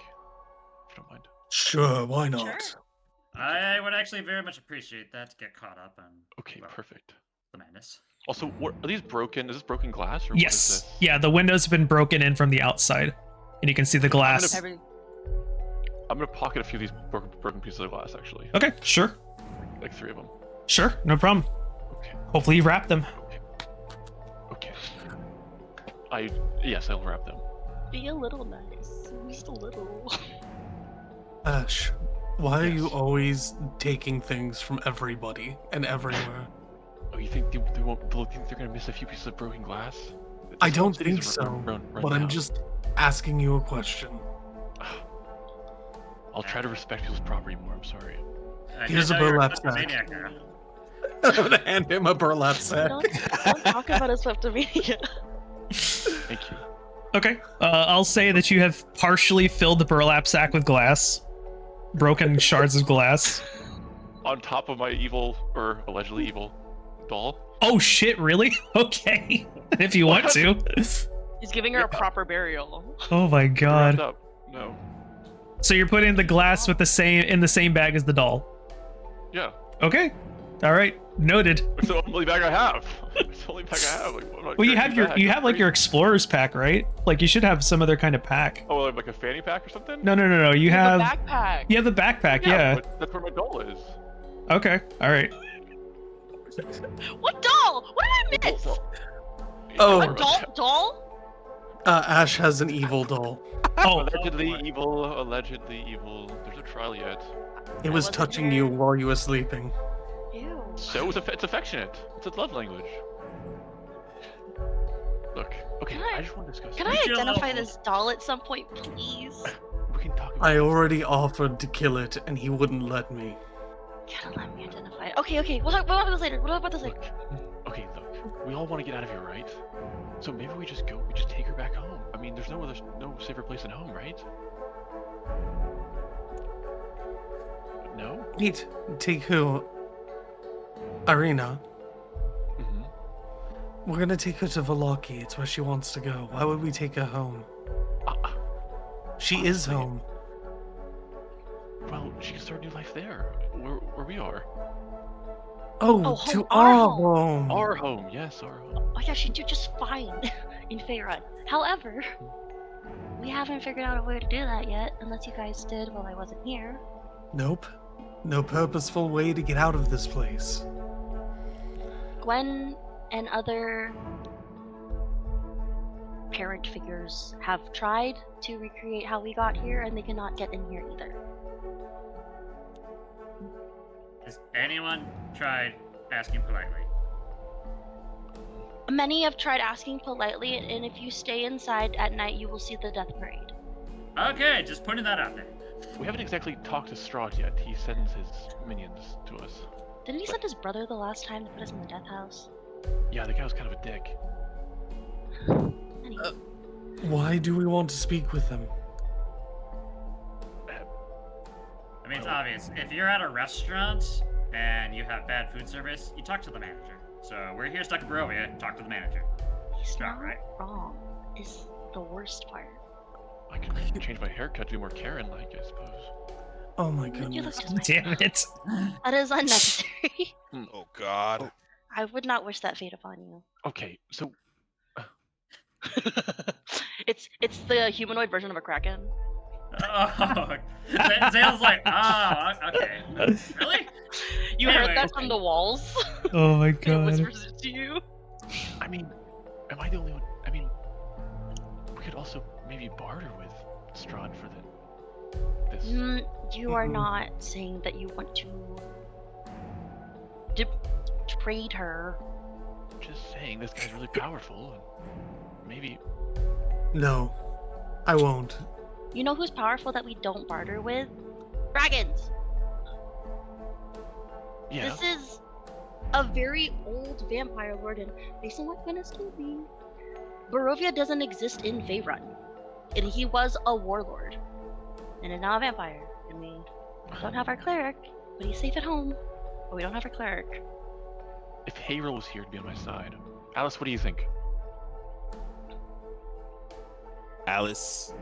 If you don't mind. Sure, why not? Sure. I would actually very much appreciate that to get caught up on Okay, well, perfect. the madness. Also, are these broken? Is this broken glass or Yes. what is this? Yeah, the windows have been broken in from the outside. And you can see the glass. Every- I'm gonna pocket a few of these broken pieces of glass, actually. Okay, sure. Like 3 of them. Sure, no problem. Okay. Hopefully you wrap them. Okay. Yes, I'll wrap them. Be a little nice. Just a little. Ash, why are you Yes. always taking things from everybody and everywhere? Oh, you think they'll think they're gonna miss a few pieces of broken glass? I Just don't most of these think are so, run but I'm down. just asking you a question. I'll try to respect people's property more. I'm sorry. Here's a Didn't know you were burlap such a sack. maniac now. I'm gonna hand him a burlap sack. Don't talk about his kleptomania. Thank you. Okay. I'll say that you have partially filled the burlap sack with glass. Broken shards of glass. On top of my evil, or allegedly evil, doll. Oh shit, really? Okay. If you want to. He's giving her a proper burial. Oh my Wrapped god. up. No. So you're putting the glass with in the same bag as the doll. Yeah. Okay. All right, noted. It's the only bag I have. It's the only bag I have. Like, I'm not Well, you have carrying your bags, you I'm have like your crazy. explorer's pack, right? Like you should have some other kind of pack. Oh, like a fanny pack or something? No. You have have a backpack. you have the backpack. Yeah. But that's where my doll is. Okay. All right. What doll? What did I miss? Oh. What doll? Ash has an evil doll. Oh, Allegedly evil. Allegedly evil. There's a trial yet. It was wasn't touching there. you while you were sleeping. Ew. So it's affectionate. It's a love language. Look, okay, Can I- I just want to discuss. Can I Chill identify out. this doll at some point, please? We can talk about I this. already offered to kill it, and he wouldn't let me. Gotta let me identify it. Okay. We'll talk about this later. We'll talk about this later. Look, okay, look. We all want to get out of here, right? So maybe we just take her back home. I mean, there's no safer place than home, right? No? Wait, take who? Irina. Mm-hmm. We're gonna take her to Valaki. It's where she wants to go. Why would we take her home? She is honestly, home. Well, she can start a new life there, where we are. Oh, home, to our our home. home. Our home, yes, our home. Oh yeah, she'd do just fine in Faerun. However, we haven't figured out a way to do that yet, unless you guys did while I wasn't here. Nope. No purposeful way to get out of this place. Gwen and other parent figures have tried to recreate how we got here, and they cannot get in here either. Has anyone tried asking politely? Many have tried asking politely, and if you stay inside at night, you will see the death parade. Okay, just putting that out there. We haven't exactly talked to Strahd yet. He sends his minions to us. Didn't he send his brother the last time to put us in the death house? Yeah, the guy was kind of a dick. Anyway. Why do we want to speak with them? I mean, it's obvious. If you're at a restaurant and you have bad food service, you talk to the manager. So we're here stuck in Barovia, talk to the manager. He's Not not right. wrong. Is the worst part. I could maybe change my haircut to be more Karen-like, I suppose. Oh my You look goodness. just like damn it. that is unnecessary. Oh God. I would not wish that fate upon you. Okay, so it's the humanoid version of a kraken. Oh, Zale's like, okay. Really? You Anyway, heard that from the walls. Oh my It god. whispers it to you. I mean, am I the only one? I mean, we could also maybe barter with Strahd for this. You are Mhm. not saying that you want to trade her. Just saying, this guy's really powerful. And maybe. No, I won't. You know who's powerful that we don't barter with? Dragons! Yeah. This is a very old vampire lord, and based on what Gwen has told me, Barovia doesn't exist in Faerun. And he was a warlord. And is now a vampire. And we don't have our cleric, but he's safe at home. But we don't have our cleric. If Hayril was here to be on my side. Alice, what do you think? Alice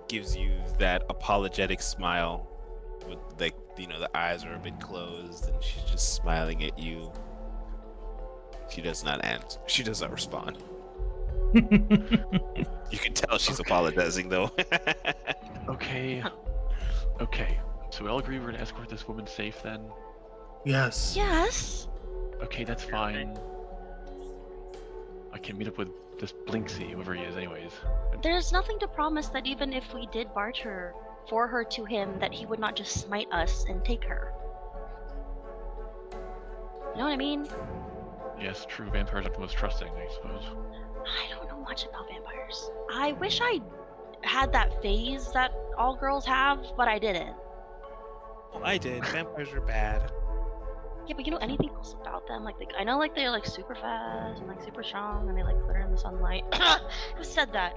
gives you that apologetic smile with like, you know, the eyes are a bit closed and she's just smiling at you. She does not answer. She does not respond. You can tell she's Okay. apologizing though. Okay. Okay. So we all agree we're gonna escort this woman safe then? Yes. Yes! Okay, that's fine. I can meet up with this Blinksy, whoever he is, anyways. There's nothing to promise that even if we did barter for her to him, that he would not just smite us and take her. You know what I mean? Yes, true. Vampires aren't the most trusting, I suppose. I don't know much about vampires. I wish I had that phase that all girls have, but I didn't. Oh, I did. Vampires are bad. Yeah, but you know anything else about them? Like, I know like they're like super fast and like super strong and they like glitter in the sunlight. Who said that?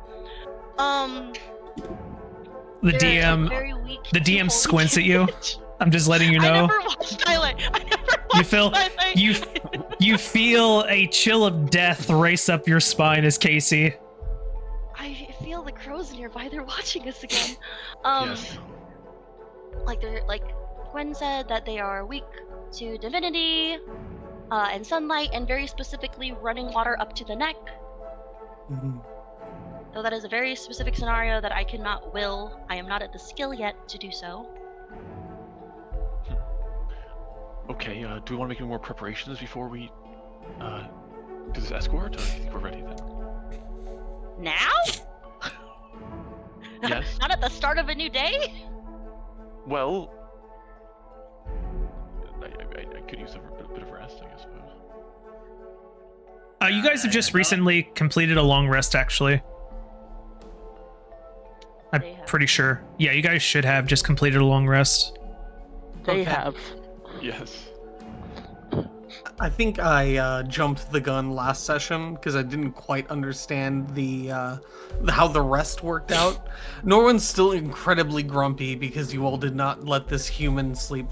The they're, DM like, very weak the DM holy squints at you. image. I'm just letting you I know. never watched Twilight. I never watched You feel Twilight. you feel a chill of death race up your spine as Casey. I feel the crows nearby. They're watching us again. Yes. Like they're like Gwen said that they are weak to divinity, and sunlight, and very specifically running water up to the neck. Mhm. Though that is a very specific scenario that I cannot will. I am not at the skill yet to do so. Okay, do we want to make any more preparations before we do this escort? Or do you think we're ready then? Now? Yes. Not at the start of a new day? Well, I could use a bit of rest, I suppose. You guys have just recently completed a long rest, actually. I'm They have. pretty sure. Yeah, you guys should have just completed a long rest. They Okay. have. Yes. I think I jumped the gun last session because I didn't quite understand how the rest worked out. Norwin's still incredibly grumpy because you all did not let this humanoid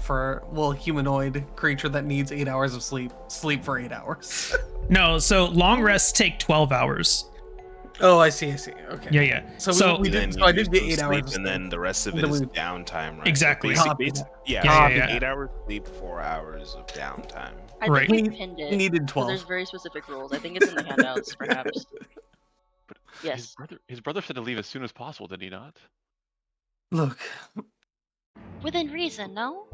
creature that needs 8 hours of sleep for 8 hours. No, so long rests take 12 hours. Oh, I see. Okay. Yeah. So, So- we And did. then So you I did use get 8 some hours. sleep, of and then the rest of And it then is we- downtime, right? Exactly. So Copy basically, that. Yeah. 8 hours sleep, 4 hours of downtime. I Right. think we We- pinned we it. needed So 12. there's very specific rules. I think it's in the handouts, perhaps. But Yes. his brother said to leave as soon as possible, did he not? Look, Within reason, no?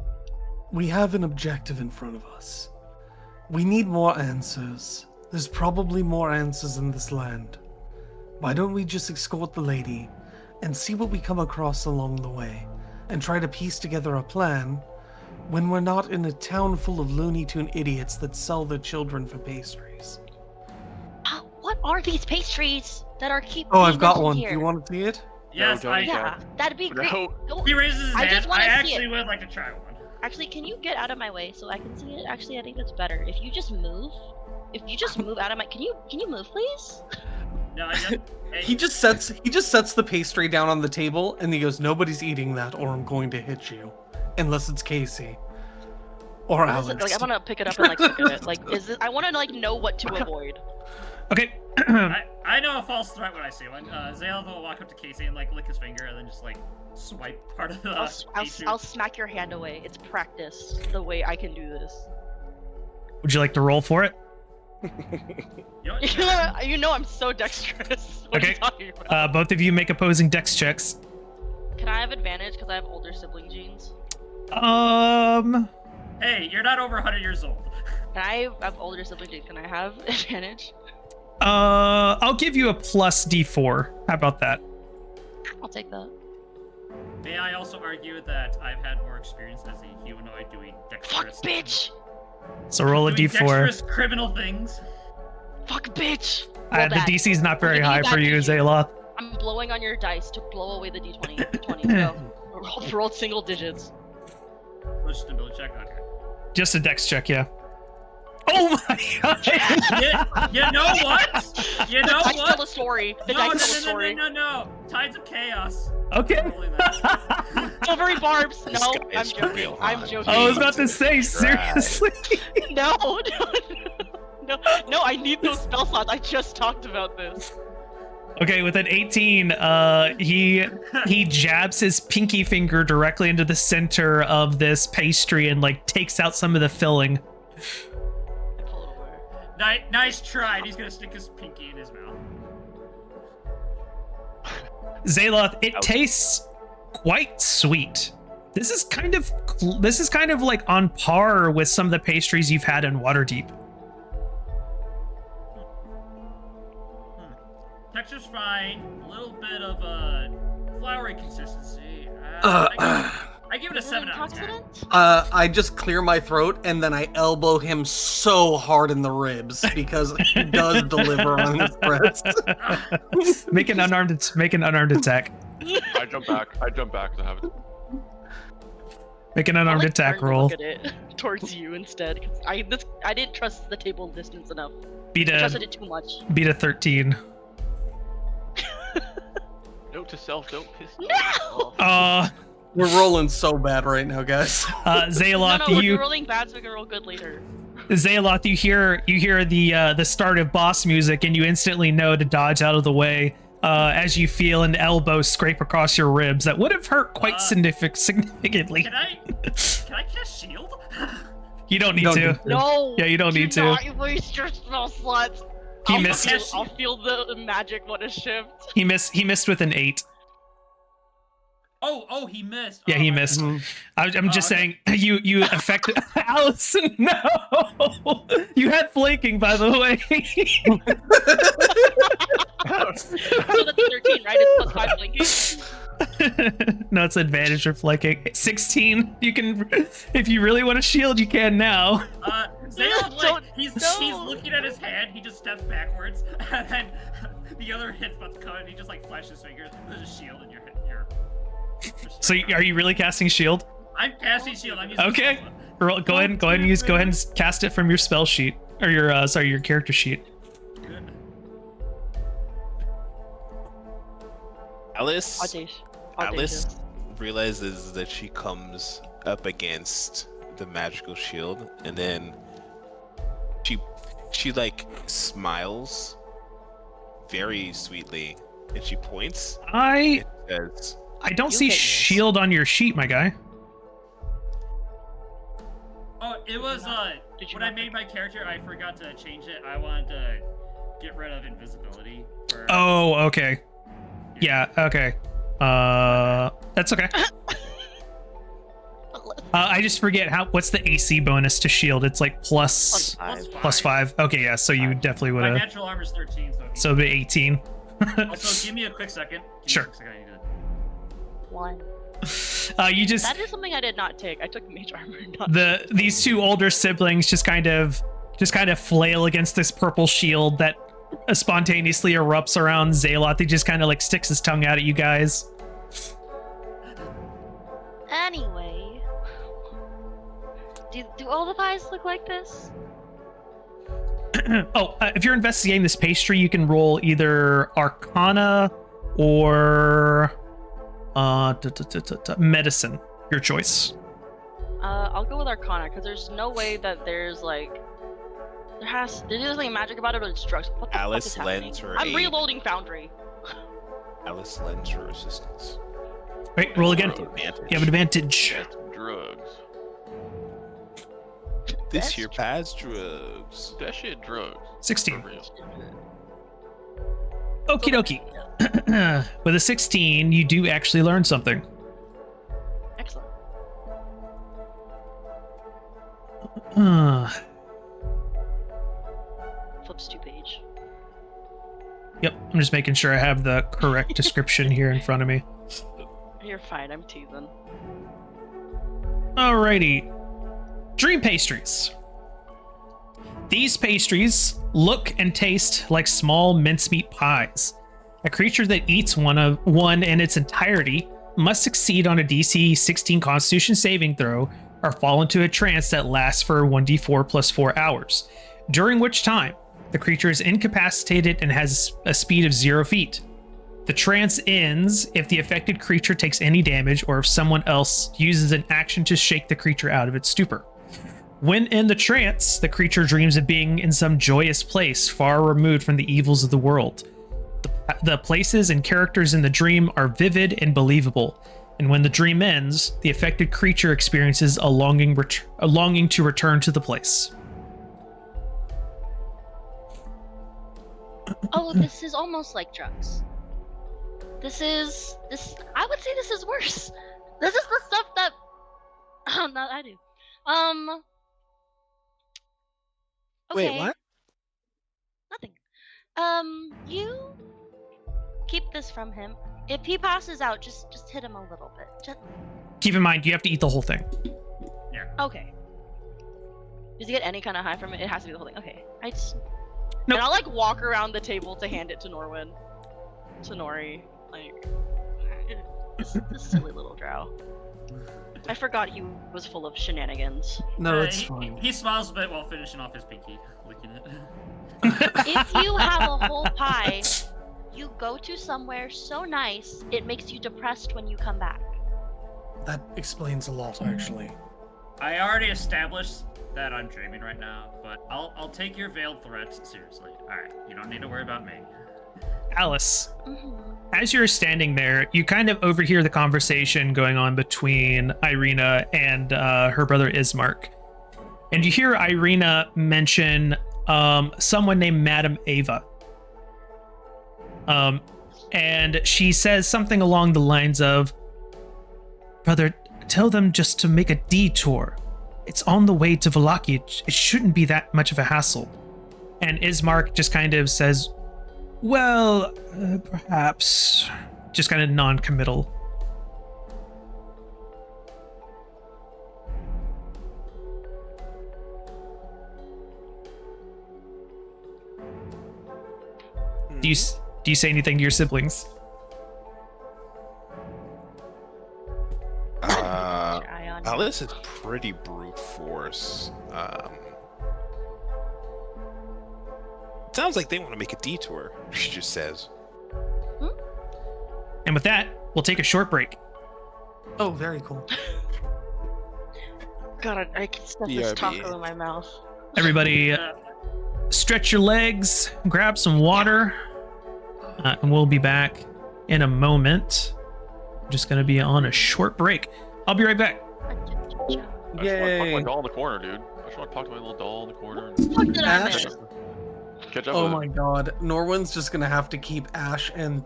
we have an objective in front of us. We need more answers. There's probably more answers in this land. Why don't we just escort the lady and see what we come across along the way and try to piece together a plan when we're not in a town full of Looney Tune idiots that sell their children for pastries? What are these pastries that are keep? Oh, being I've got mentioned one. Here? Do you want to see it? Yes, don't I. eat Yeah, that'd be great. No. Go- He raises his I just hand. wanna I see actually it. would like to try one. Actually, can you get out of my way so I can see it? Actually, I think that's better. If you just move, move out of my. Can you move, please? No, I just. He just sets the pastry down on the table and he goes, "Nobody's eating that, or I'm going to hit you, unless it's Casey or What is Alex." it? Like, I want to pick it up and like look at it. Like, is it? I want to like know what to avoid. Okay. I know a false threat when I see one. Zayla will walk up to Casey and like lick his finger and then just like swipe part of the. I'll smack your hand away. It's practice the way I can do this. Would you like to roll for it? You know what? You know I'm so dexterous. What are you Okay. talking about? Both of you make opposing dex checks. Can I have advantage because I have older sibling genes? Hey, you're not over 100 years old. Can I have older sibling genes? Can I have advantage? I'll give you a plus D4. How about that? I'll take that. May I also argue that I've had more experience as a humanoid doing Fuck, dexterous. bitch! So roll a doing D4. Dexterous criminal things. Fuck, bitch! Roll The bad. DC's not very giving you high bad for you, DCs. Zayla. I'm blowing on your dice to blow away the D20. 20. Go. Roll single digits. Let's just ability check. Okay. Just a dex check, yeah. Oh my god! You know what? You know The dice tell what? the story. The No, dice no, tell the story. no. Tides of chaos. Okay. Rolling that. Silvery barbs. This No, guy I'm is joking. real I'm hot. joking. I was about to say, Strahd. seriously. No, I need those spell slots. I just talked about this. Okay, with an 18, he jabs his pinky finger directly into the center of this pastry and like takes out some of the filling. I pull it away. Nice try. And he's gonna stick his pinky in his mouth. Zayloth, it tastes quite sweet. This is kind of like on par with some of the pastries you've had in Waterdeep. Texture's fine. A little bit of a floury consistency. I give it a 7 out of 10. Antioxidant? I just clear my throat and then I elbow him so hard in the ribs because he does deliver on his threats. Make an unarmed attack. I jump back. Because I have it. Make an unarmed I attack turned to roll. Look at it towards you instead. 'Cause I didn't trust the table distance enough. Beat I trusted a it too much. 13. Note to self: don't piss. No! We're rolling so bad right now, guys. Zayloth, No, you we're rolling bad so we can roll good later. Zayloth, you hear the start of boss music, and you instantly know to dodge out of the way as you feel an elbow scrape across your ribs. That would have hurt quite significantly. Can I cast shield? You don't need don't to. need to. No. Yeah, you don't do need to. not waste your spell slots. He I'll missed. I'll feel the magic when it shifts. He missed with an 8. Oh, he missed. Yeah, Oh, he my must. God. I'm just okay. saying you affected Allison. No, you had flanking, by the way. So that's 13, right? It's +5 blinking. No, it's advantage for flanking. 16. You can, if you really want to shield, you can now. Zayla, Don't- he's no. looking at his hand. He just steps backwards, and then the other hit's about to come, and he just like flashes his fingers. There's a shield in your. So are you really casting shield? I'm casting shield. I'm using Okay. Zayla. Go ahead and cast it from your spell sheet or your your character sheet. Alice Audacious. realizes that she comes up against the magical shield, and then she like smiles very sweetly, and she points I and says, don't You see get this. shield on your sheet, my guy. Oh, it was Did you when I not made my character, I forgot to change it. I wanted to get rid of invisibility. For, Oh, okay. Yeah, okay. That's okay. I just forget what's the AC bonus to shield? It's like plus +5. +5. Okay, yeah, so you definitely would My have. natural armor is 13, So it'd be 18. Also, give me a quick second. Sure. I need to... 1. You just That is something I did not take. I took mage armor. Not these two older siblings just kind of flail against this purple shield that spontaneously erupts around Zaylot. He just kind of like sticks his tongue out at you guys. Anyway, do all the pies look like this? If you're investigating this pastry, you can roll either Arcana or Medicine. Your choice. I'll go with Arcana because there's no way that there's like there's like magic about it, but it's drugs. What the Alice fuck is happening? lends her I'm aid. reloading Foundry. Alice lends her assistance. Wait, roll again. Advantage. You have an advantage. That's drugs. This That's here pass drugs. That shit drugs. 16. For real. Okie dokie. With a 16, you do actually learn something. Excellent. Flips to page. Yep, I'm just making sure I have the correct description here in front of me. You're fine. I'm teasing. Alrighty. Dream pastries. These pastries look and taste like small mincemeat pies. A creature that eats one in its entirety must succeed on a DC 16 Constitution saving throw or fall into a trance that lasts for 1d4 plus 4 hours, during which time the creature is incapacitated and has a speed of 0 feet. The trance ends if the affected creature takes any damage or if someone else uses an action to shake the creature out of its stupor. When in the trance, the creature dreams of being in some joyous place far removed from the evils of the world. The places and characters in the dream are vivid and believable, and when the dream ends, the affected creature experiences a longing to return to the place. Oh, this is almost like drugs. This. I would say this is worse. This is the stuff that. Not I do. Okay. Wait, what? Nothing. You keep this from him. If he passes out, just hit him a little bit. Gently. Keep in mind, you have to eat the whole thing. Okay. Does he get any kind of high from it? It has to be the whole thing. Okay. Nope. And I'll like walk around the table to hand it to Norwin. To Nori. Like this silly little drow. I forgot he was full of shenanigans. No, it's he, fine. He smiles a bit while finishing off his pinky, licking it. If you have a whole pie, you go to somewhere so nice, it makes you depressed when you come back. That explains a lot, actually. I already established that I'm dreaming right now, but I'll take your veiled threats seriously. Alright, you don't need to worry about me. Alice, Mm-hmm. as you're standing there, you kind of overhear the conversation going on between Irina and her brother Ismark. And you hear Irina mention someone named Madame Ava. And she says something along the lines of, "Brother, tell them just to make a detour. It's on the way to Vallaki. It shouldn't be that much of a hassle." And Ismark just kind of says, "Well, perhaps." Just kind of non-committal. Do you say anything to your siblings? Try on. Alice is pretty brute force. Sounds like they want to make a detour, she just says. And with that, we'll take a short break. Oh, very cool. God, I can stuff this BRB. taco in my mouth. Everybody, stretch your legs, grab some water, and we'll be back in a moment. Just gonna be on a short break. I'll be right back. I just want to talk to Yay. my doll in the corner, dude. I just want to talk to my little doll in the corner. What did I Ash? miss? Catch up Oh with my god, Norwin's just gonna have to keep Ash and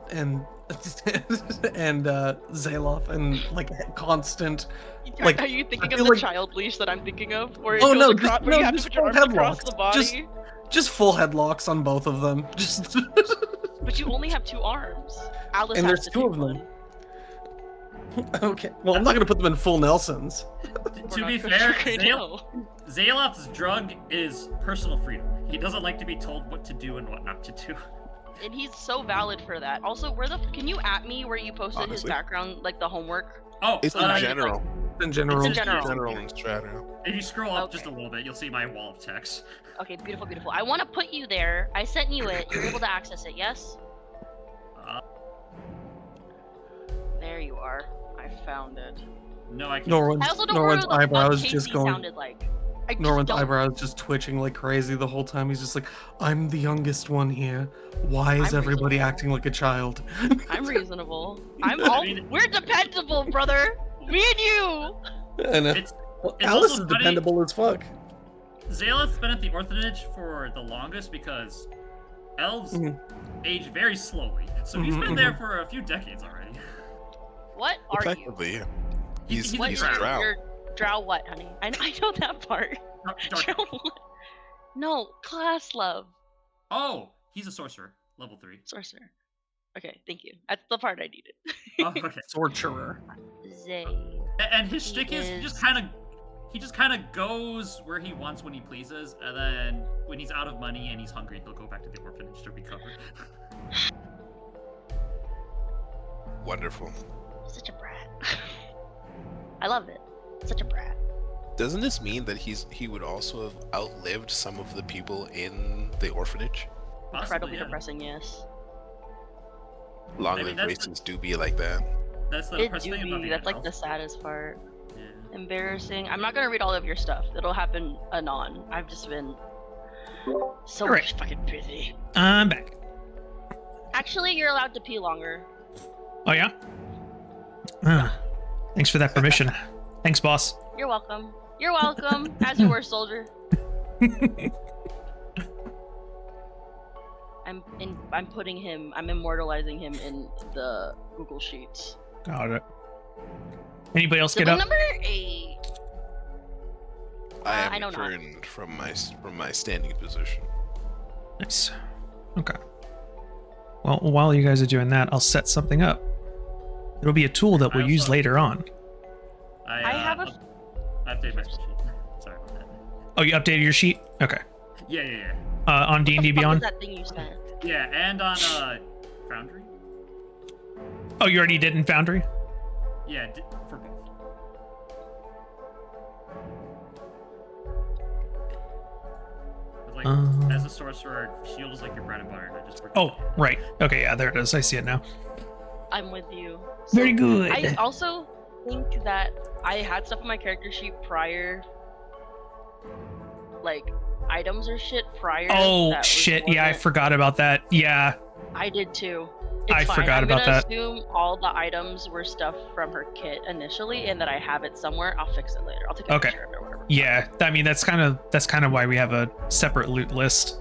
Zaloff in like constant. Like, Are you thinking I of feel the like- child leash that I'm thinking of? Or Oh, it goes no, across, just- where you no, have to just put your full arms across headlocks. the body? Just full headlocks on both of them. Just But you only have 2 arms. Alice And has there's to 2 take of them. one. okay. Well, I'm not gonna put them in full Nelsons. To We're be not fair, gonna know. Zaloth's drug is personal freedom. He doesn't like to be told what to do and what not to do. And he's so valid for that. Also, can you at me where you posted his Honestly. background, like the homework? Oh, It's in uh, In general. It's in general. General and Strahd. if you scroll up Okay. just a little bit, you'll see my wall of text. Okay, beautiful, beautiful. I want to put you there. I sent you it. You're able to access it, yes? Uh, There you are. I found it. no, I can't. Norwin's, I also don't Norwin's remember what the fuck eyebrows Casey just going. sounded like. I just Norwin's don't. eyebrows just twitching like crazy the whole time. He's just like, "I'm the youngest one here. Why is I'm everybody reasonable. acting like a child?" I'm reasonable. We're dependable, brother. Me and you. And It's Alice also is funny- dependable as fuck. Zaloth's been at the orphanage for the longest because elves Mhm. age very slowly. So he's been there for a few decades already. What are you? Effectively, yeah. He's What he's is a your, drow. your drow what, honey? I know that part. Dark Drow elf. what? No, class love. Oh, he's a sorcerer, level 3. Sorcerer. Okay, thank you. That's the part I needed. Oh, okay. Sorcerer. Zay. And his shtick is he just kind of goes where he wants when he pleases, and then when he's out of money and he's hungry, he'll go back to the orphanage to recover. Wonderful. Such a brat. I love it. Such a brat. Doesn't this mean that he would also have outlived some of the people in the orphanage? Possibly, Incredibly yeah. depressing, yes. Long-lived that's races do be like that. That's the It depressing do thing about be. being That's an like elf. the saddest part. Yeah. Embarrassing. I'm not gonna read all of your stuff. It'll happen anon. I've just been so Alright. fucking busy. I'm back. Actually, you're allowed to pee longer. Oh yeah? Thanks for that permission. Thanks, boss. You're welcome. You're welcome. As you were, soldier. I'm immortalizing him in the Google Sheets. Got it. Anybody else get Sibling up? number 8. I I have know not. returned from my standing position. Nice. Okay. Well, while you guys are doing that, I'll set something up. It'll be a tool that I we'll use also- later on. I have a. I updated my spreadsheet. Sorry about that. Oh, you updated your sheet? Okay. Yeah. On D&D What the fuck Beyond? was that thing you sent? Yeah, and on Foundry. Oh, you already did in Foundry? Yeah, for both. It's like, as a sorcerer, shield is like your bread and butter. And I just forgot. Oh, right. Okay, yeah, there it is. I see it now. I'm with you. Very good. I also think that I had stuff on my character sheet prior, like items or shit prior. Oh, that was shit. Yeah, I wasn't- forgot about that. Yeah. I did too. I fine. forgot I'm about gonna that. assume all the items were stuff from her kit initially, and that I have it somewhere. I'll fix it later. I'll take a Okay. picture of it or whatever. Yeah, I mean that's kind of why we have a separate loot list.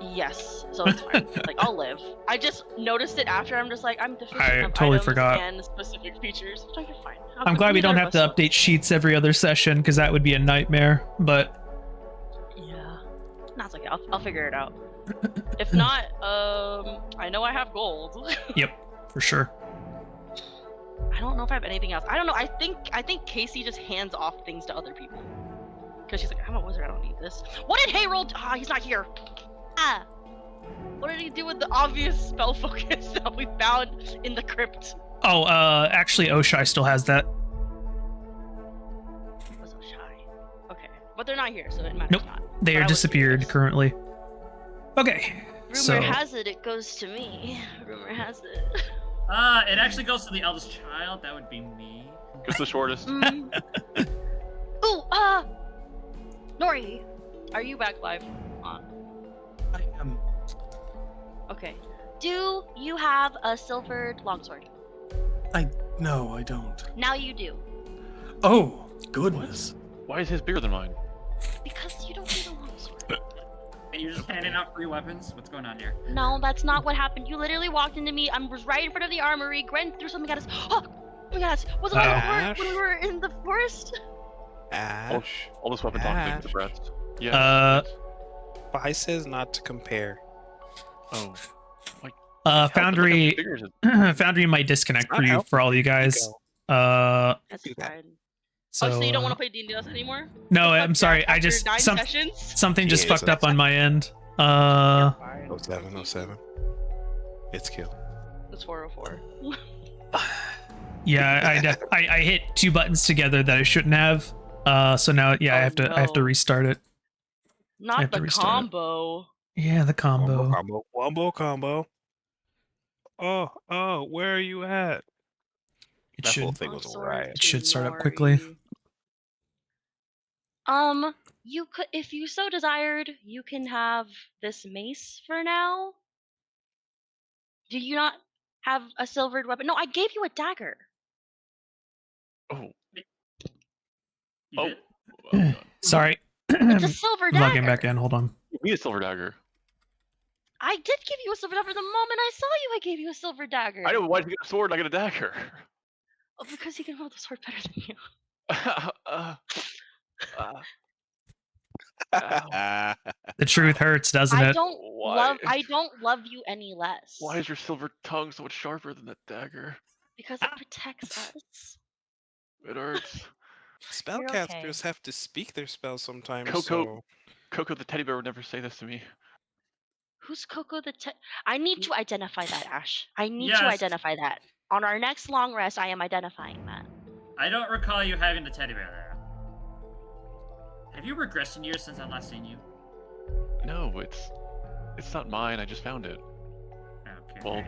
Yes, so it's fine. Like, I'll live. I just noticed it after. I'm just like, I'm deficient I of totally items forgot. and specific features. Which you're fine. I'm glad we don't have to update sheets every other session because that would be a nightmare. But Yeah, that's okay. I'll figure it out. If not, I know I have gold. yep, for sure. I don't know if I have anything else. I don't know. I think Casey just hands off things to other people because she's like, I'm a wizard. I don't need this. What did Harold? Ah, he's not here. Ah. What did he do with the obvious spell focus that we found in the crypt? Oh, actually, Oshai still has that. Was so shy. Okay, but they're not here, so it matters Nope, not. they But I are was disappeared curious. currently. Okay, Rumor so has it goes to me. Rumor has it. It actually goes to the eldest child. That would be me. It's the shortest. Mm. Ooh, Nori, are you back live? I am. Okay. Do you have a silvered longsword? No, I don't. Now you do. Oh, goodness. Why is his bigger than mine? Because you don't need a longsword. And you're just handing out free weapons? What's going on here? No, that's not what happened. You literally walked into me. I was right in front of the armory. Gren threw something at us. Oh my gosh. Was it Ash? when we were in the forest? Ash. All this weapon talk with the Ash. breast. Yeah. Pi says not to compare. Oh. Foundry Figures it. Foundry might disconnect Not for you helpful. for all you guys. That's do that. fine. So Oh, so you don't want to play D&D with us anymore? No, The I'm fuck, sorry. Jack, I after just 9 sessions? something just Yeah, fucked up on my end. 07. It's kill. It's 404. Yeah, I hit 2 buttons together that I shouldn't have. So now, yeah, I Oh, have to no. restart it. I Not have to the restart it. combo. Yeah, the combo. Combo. Oh, where are you at? It That whole should. thing was Longsword alright. It to should start up quickly. Nori. You could, if you so desired, you can have this mace for now. Do you not have a silvered weapon? No, I gave you a dagger. Oh. You Oh. did? Oh, God. Sorry. It's a silver dagger. Logging back in. Hold on. Give me a silver dagger. I did give you a silver dagger. The moment I saw you, I gave you a silver dagger. I know. Why did you get a sword and I get a dagger? Oh, because he can hold the sword better than you. Ow. The truth hurts, doesn't it? Why? I don't love you any less. Why is your silver tongue so much sharper than that dagger? Because it protects us. It hurts. Spellcasters have to speak their spells sometimes. Coco the teddy bear would never say this to me. Who's Coco the I need to identify that, Ash. I need Yes. to identify that. On our next long rest, I am identifying that. I don't recall you having the teddy bear there. Have you regressed in years since I last seen you? No, it's not mine. I just found it Okay. while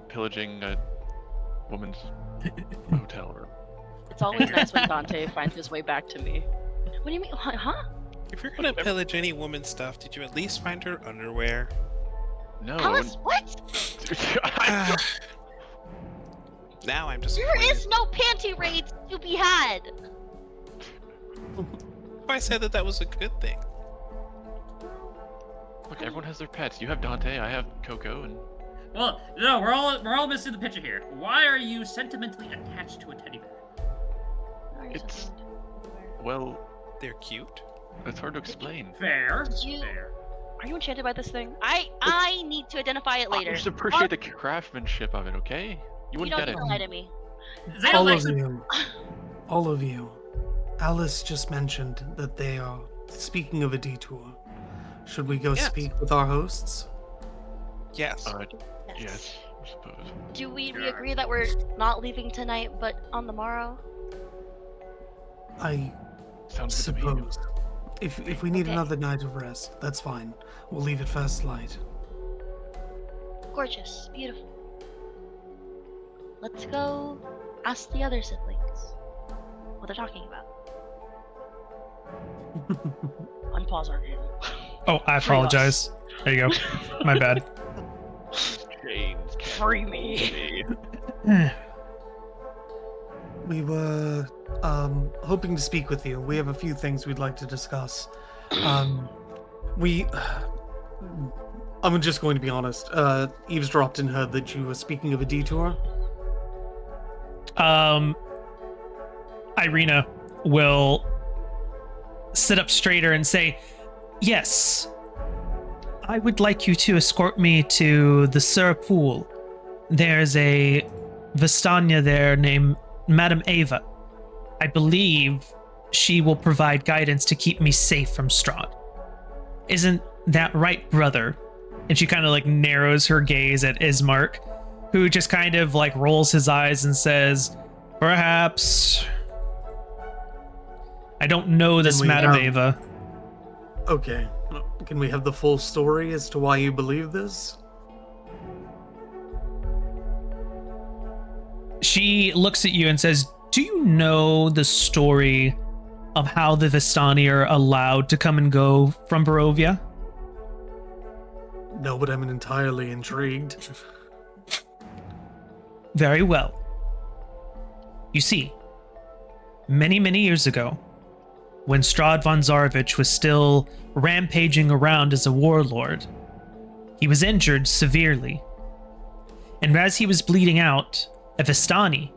pillaging a woman's hotel room. It's always nice when Dante finds his way back to me. What do you mean? Huh? If you're gonna pillage any woman's stuff, did you at least find her underwear? No. Alice, what? Now I'm just. There is no panty raids to be had. I said that was a good thing. Look, everyone has their pets. You have Dante, I have Coco, and Well, no, we're all missing the picture here. Why are you sentimentally attached to a teddy bear? It's well, They're cute. it's hard to explain. Fair. You- Fair. Are you enchanted by this thing? I need to identify it later. Just appreciate the craftsmanship of it, okay? You You wouldn't don't get need it. to lie to me. Zale All likes of to- you. All of you. Alice just mentioned that they are speaking of a detour. Should we go Yes. speak with our hosts? Yes. Yes, I suppose. Do we Sure. agree that we're not leaving tonight, but on the morrow? I Sounds good to me. suppose. If we need Okay. another night of rest, that's fine. We'll leave at first light. Gorgeous, beautiful. Let's go ask the other siblings what they're talking about. Unpause our game. Oh, I Free us. apologize. There you go. My bad. James, free me. We were hoping to speak with you. We have a few things we'd like to discuss. I'm just going to be honest. Eavesdropped and heard that you were speaking of a detour. Irina will sit up straighter and say, "Yes, I would like you to escort me to the Sur Pool. There's a Vistania there named Madame Ava. I believe she will provide guidance to keep me safe from Strahd. Isn't that right, brother?" And she kind of like narrows her gaze at Ismark, who just kind of like rolls his eyes and says, "Perhaps. I don't know this Madame Ava." Okay. Can we have the full story as to why you believe this? She looks at you and says, "Do you know the story of how the Vistani are allowed to come and go from Barovia?" No, but I'm entirely intrigued. Very well. You see, many, many years ago, when Strahd von Zarovich was still rampaging around as a warlord, he was injured severely. And as he was bleeding out, a Vistani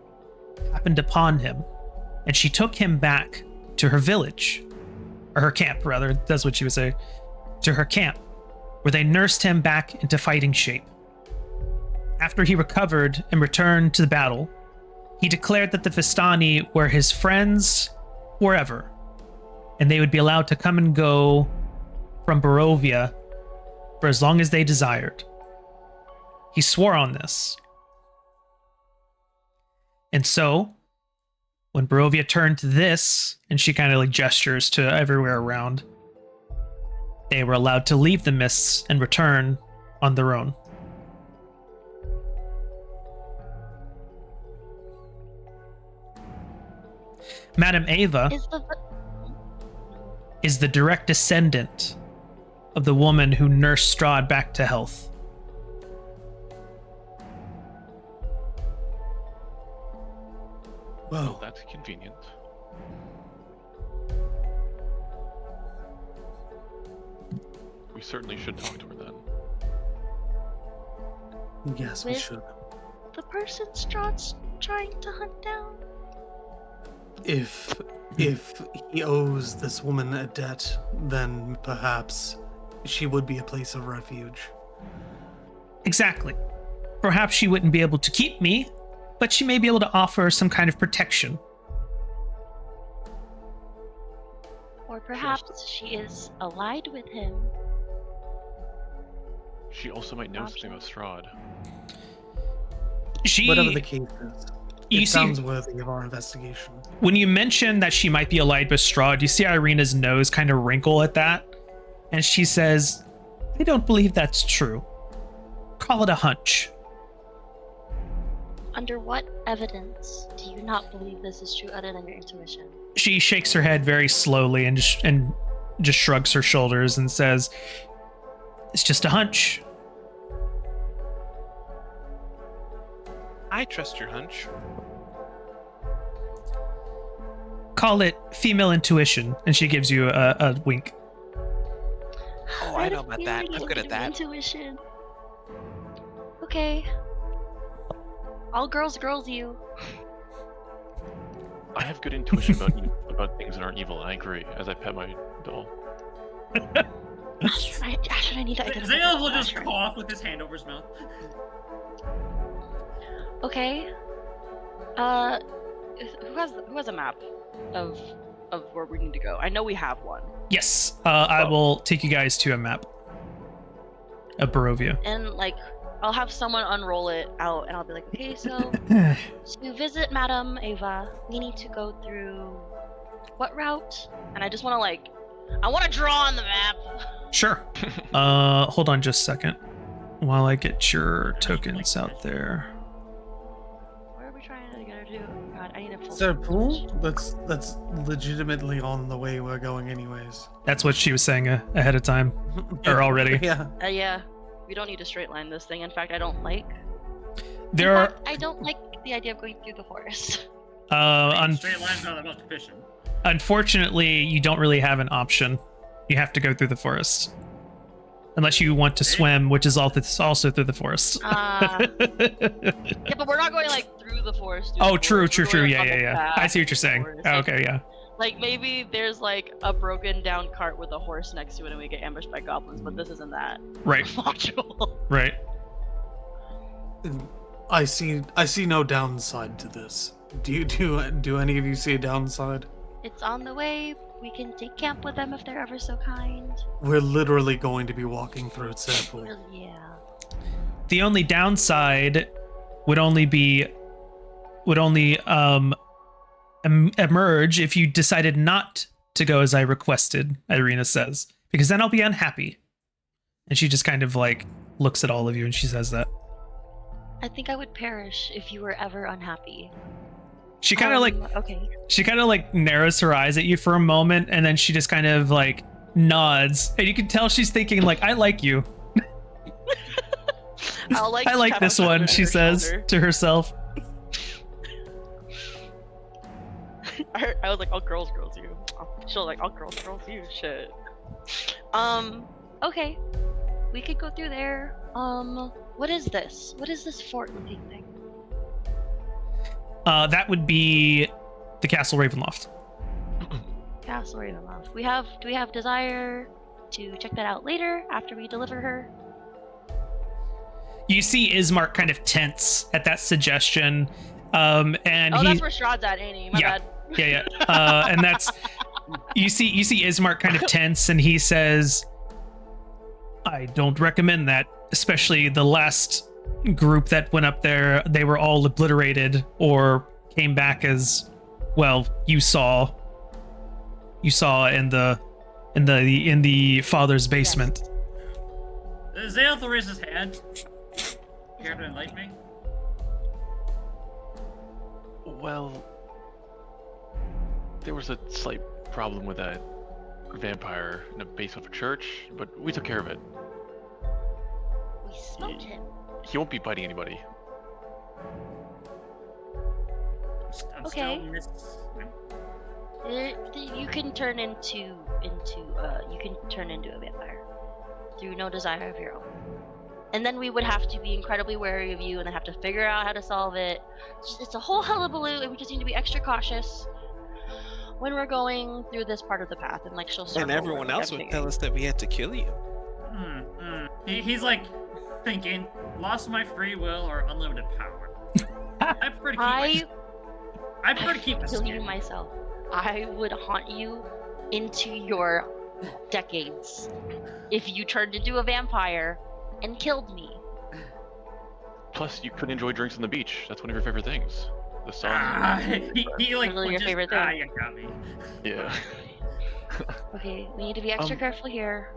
happened upon him, and she took him back to her village, or her camp, rather, that's what she would say, to her camp, where they nursed him back into fighting shape. After he recovered and returned to the battle, he declared that the Vistani were his friends forever, and they would be allowed to come and go from Barovia for as long as they desired. He swore on this. And so, when Barovia turned to this, and she kind of like gestures to everywhere around, they were allowed to leave the mists and return on their own. Madame Ava is the direct descendant of the woman who nursed Strahd back to health. Well, That's convenient. We certainly should talk to her then. yes, we With- should. The person Strahd's trying to hunt down? If he owes this woman a debt, then perhaps she would be a place of refuge. Exactly. Perhaps she wouldn't be able to keep me, but she may be able to offer some kind of protection. Or perhaps she is allied with him. She also might know something about Strahd. Whatever the case is, You it see- sounds worthy of our investigation. When you mention that she might be allied with Strahd, you see Irina's nose kind of wrinkle at that, and she says, "I don't believe that's true. Call it a hunch." Under what evidence do you not believe this is true other than your intuition? She shakes her head very slowly and just shrugs her shoulders and says, "It's just a hunch." I trust your hunch. Call it female intuition, and she gives you a wink. Oh, I know about that. I'm good at that. Intuition. Okay. All girls you. I have good intuition about things that aren't evil. I agree. As I pet my doll. Should I need to identify Zales this will just flashlight? cough with his hand over his mouth. Okay. Who has a map of where we need to go? I know we have one. Yes, I will take you guys to a map of Barovia. And like I'll have someone unroll it out and I'll be like, okay, so to visit Madame Ava, we need to go through what route? And I just wanna I wanna draw on the map. Sure. Hold on just a second while I get your tokens out there. Where are we trying to get her to? God, I need a full Sir Pool? That's legitimately on the way we're going anyways. That's what she was saying ahead of time, or already. Yeah. Yeah. We don't need to straight line this thing. In fact, I don't like There In are fact, I don't like the idea of going through the forest. Straight line's not the most efficient. unfortunately, you don't really have an option. You have to go through the forest. Unless you want to swim, which is also through the forest. Yeah, but we're not going like through the forest. Oh, true. Yeah. I see what you're saying. Oh, okay, yeah. Like maybe there's like a broken down cart with a horse next to it, and we get ambushed by goblins. But this isn't that. Right. Module. Right. I see no downside to this. Do any of you see a downside? It's on the way. We can take camp with them if they're ever so kind. We're literally going to be walking through Sample. Yeah. The only downside would only emerge if you decided not to go as I requested, Irina says, because then I'll be unhappy. And she just kind of like looks at all of you and she says that. I think I would perish if you were ever unhappy. She kind of Okay. she kind of like narrows her eyes at you for a moment and then she just kind of like nods and you can tell she's thinking like, I like you. I like this one, she says to herself. I was like, "Oh, girls you." She was like, "Oh, girls you." Shit. Okay. We could go through there. What is this? What is this fort-looking thing? That would be the Castle Ravenloft. Castle Ravenloft. Do we have desire to check that out later after we deliver her? You see Ismark kind of tense at that suggestion. And that's where Strahd's at, ain't he? My bad. Yeah. And that's you see Ismark kind of tense and he says, I don't recommend that, especially the last group that went up there. They were all obliterated or came back as, well, you saw in the father's basement. Yes. Zael raises his hand. Care to enlighten me? Well, there was a slight problem with that vampire in the basement of a church, but we took care of it. We smoked him. He won't be biting anybody. I'm Okay. Still You can turn into a vampire through no desire of your own. And then we would have to be incredibly wary of you and then have to figure out how to solve it. It's a whole hullabaloo, and we just need to be extra cautious when we're going through this part of the path. And like she'll circle And everyone like else would everything. tell us that we had to kill you. He's like thinking, lost my free will or unlimited power. I prefer to keep the kill you skin. myself. I would haunt you into your decades if you turned into a vampire and killed me. Plus, you couldn't enjoy drinks on the beach. That's one of your favorite things. The sun. He like Really your just, favorite thing. you got me. Yeah. Okay, we need to be extra careful here.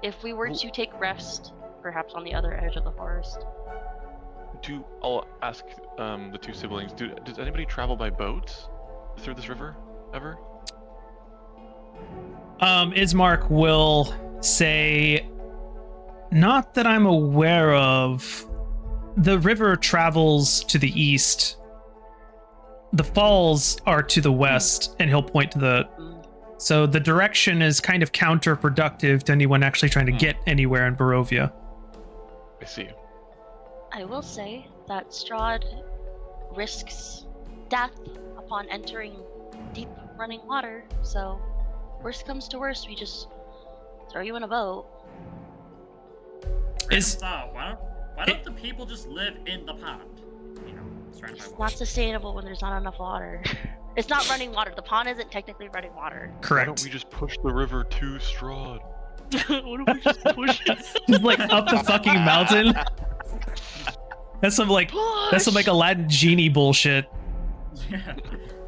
If we were to take rest, perhaps on the other edge of the forest. I'll ask the two siblings. Does anybody travel by boat through this river ever? Ismark will say, not that I'm aware of. The river travels to the east. The falls are to the west, and he'll point to the... So the direction is kind of counterproductive to anyone actually trying to get anywhere in Barovia. I see. I will say that Strahd risks death upon entering deep running water, so worst comes to worst, we just throw you in a boat. Why don't the people just live in the pond? You know, surrounded by It's water. not sustainable when there's not enough water. It's not running water. The pond isn't technically running water. Why Correct. don't we just push the river to Strahd? What if we just push it? Just like up the fucking mountain. That's some like Aladdin genie bullshit. Yeah.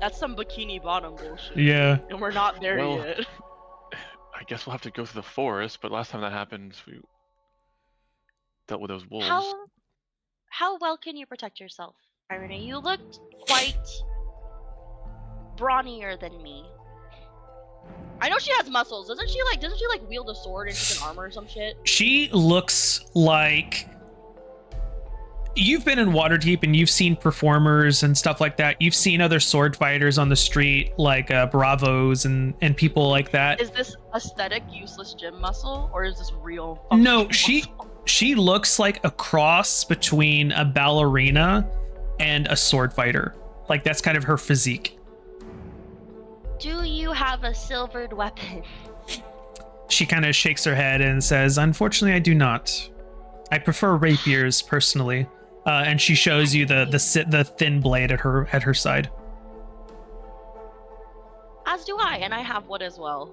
That's some bikini bottom bullshit. Yeah. And we're not there Well, yet. I guess we'll have to go through the forest, but last time that happened, we dealt with those wolves. How well can you protect yourself, Irene? You looked quite brawnier than me. I know she has muscles. Doesn't she wield a sword and she's in armor or some shit? She looks like you've been in Waterdeep and you've seen performers and stuff like that. You've seen other sword fighters on the street, like Bravos and people like that. Is this aesthetic useless gym muscle, or is this real? No, functional muscle? she looks like a cross between a ballerina and a sword fighter. Like that's kind of her physique. Do you have a silvered weapon? She kind of shakes her head and says, "Unfortunately, I do not. I prefer rapiers personally." And she shows you the thin blade at her side. As do I, and I have one as well.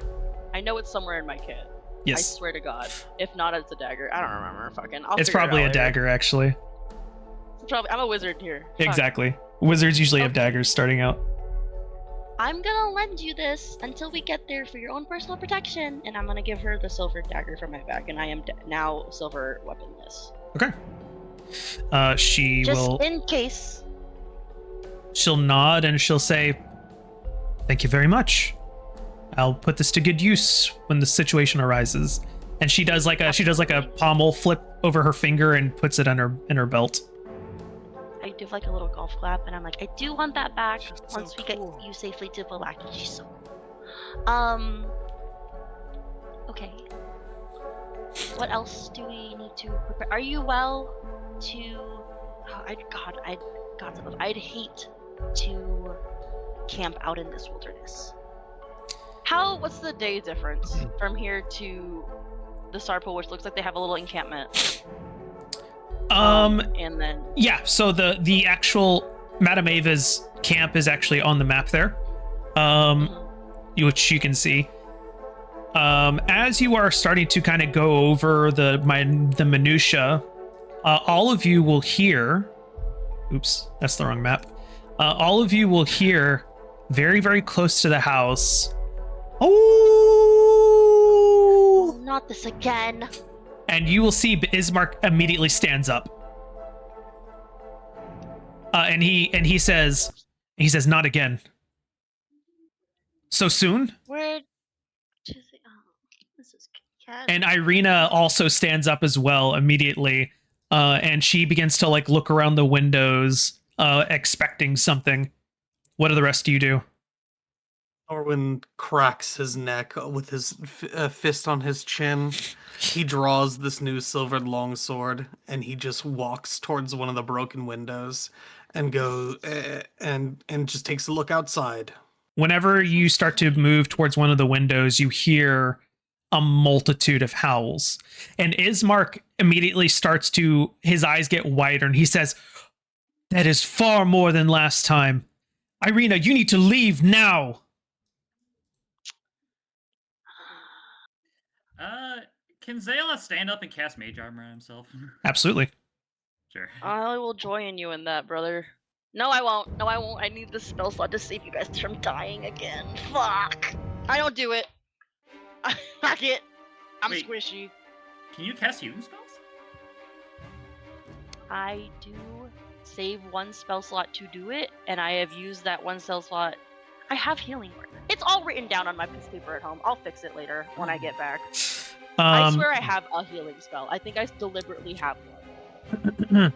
I know it's somewhere in my kit. I Yes, swear to God. If not, it's a dagger. I don't remember. Fucking. it's figure it probably out a later. dagger actually. It's probably. I'm a wizard here. Fuck. Exactly. Wizards usually have Okay. daggers starting out. I'm gonna lend you this until we get there for your own personal protection, and I'm gonna give her the silver dagger from my bag, and I am now silver weaponless. Okay. She Just will. in case. She'll nod and she'll say, "Thank you very much. I'll put this to good use when the situation arises." And she does like a pommel flip over her finger and puts it in her belt. I do like a little golf clap, and I'm like, I do want that back She's so once we cool. get you safely to Valaki. She's so cool. Okay. What else do we need to prepare? Are you well to? Oh, I'd hate to camp out in this wilderness. What's the day difference from here to the Sarpo, which looks like they have a little encampment? And then Yeah, so the actual Madame Ava's camp is actually on the map there, which you can see. As you are starting to kind of go over the minutia, all of you will hear. Oops, that's the wrong map. All of you will hear very, very close to the house. Oh! not this again. And you will see Ismark immediately stands up. And he says, "Not again. So soon?" Where? This is cat. And Irina also stands up as well immediately. And she begins to like look around the windows, expecting something. What do the rest of you do? Norwin cracks his neck with his fist on his chin. He draws this new silvered longsword, and he just walks towards one of the broken windows, and and just takes a look outside. Whenever you start to move towards one of the windows, you hear a multitude of howls. And Ismark immediately starts to, his eyes get wider, and he says, "That is far more than last time. Irina, you need to leave now." Can Zayla stand up and cast mage armor on himself? Absolutely. Sure. I will join you in that, brother. No, I won't. No, I won't. I need this spell slot to save you guys from dying again. Fuck. I don't do it. Fuck it. I'm Wait. squishy. Can you cast healing spells? I do save one spell slot to do it, and I have used that one spell slot. I have healing word. It's all written down on my piece of paper at home. I'll fix it later when I get back. I swear I have a healing spell. I think I deliberately have one.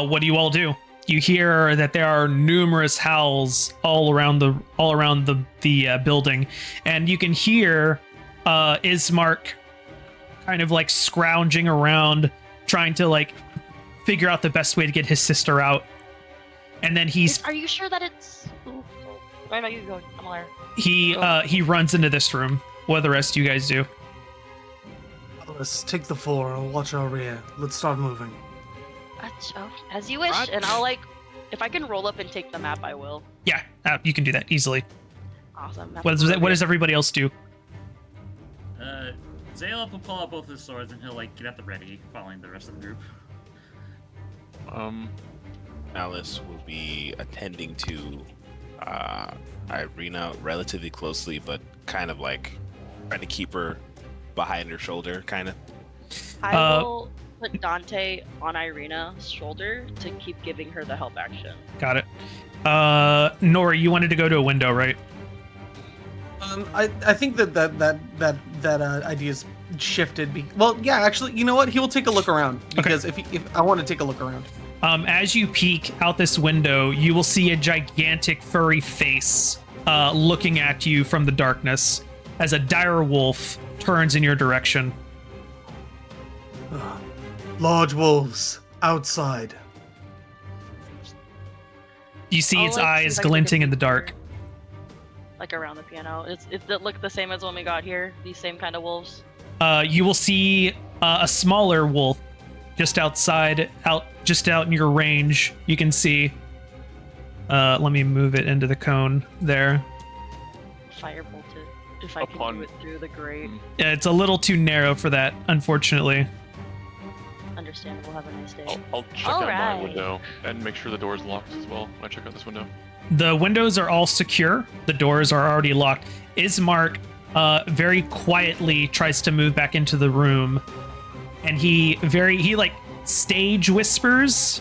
What do you all do? You hear that there are numerous howls all around the building, and you can hear Ismark kind of like scrounging around, trying to like figure out the best way to get his sister out. And then Are you sure that it's? Ooh. I know you go. I'm a liar. he runs into this room. What do the rest of you guys do? Let's take the floor. I'll watch our rear. Let's start moving. As you wish, and I'll like, if I can roll up and take the map, I will. Yeah, you can do that easily. Awesome. What does everybody else do? Zayla will pull out both his swords and he'll like get at the ready, following the rest of the group. Alice will be attending to Irina relatively closely, but kind of like trying to keep her behind her shoulder, kind of. I will put Dante on Irina's shoulder to keep giving her the help action. Got it. Nora, you wanted to go to a window, right? I think that idea's shifted. Well, yeah, actually, you know what? He will take a look around because if I want to take a look around. As you peek out this window, you will see a gigantic furry face looking at you from the darkness as a dire wolf turns in your direction. Large wolves outside. You see I'll, its like, see eyes if I can glinting get in the a dark. picture, like around the piano. It look the same as when we got here. These same kind of wolves. You will see a smaller wolf just outside, just out in your range. You can see. Let me move it into the cone there. Firebolted. If I can Upon- do it through the grate. Yeah, it's a little too narrow for that, unfortunately. Understandable. Have a nice day. I'll check out my Alright. window and make sure the door's locked as well when I check out this window. The windows are all secure. The doors are already locked. Ismark very quietly tries to move back into the room, and he like stage whispers.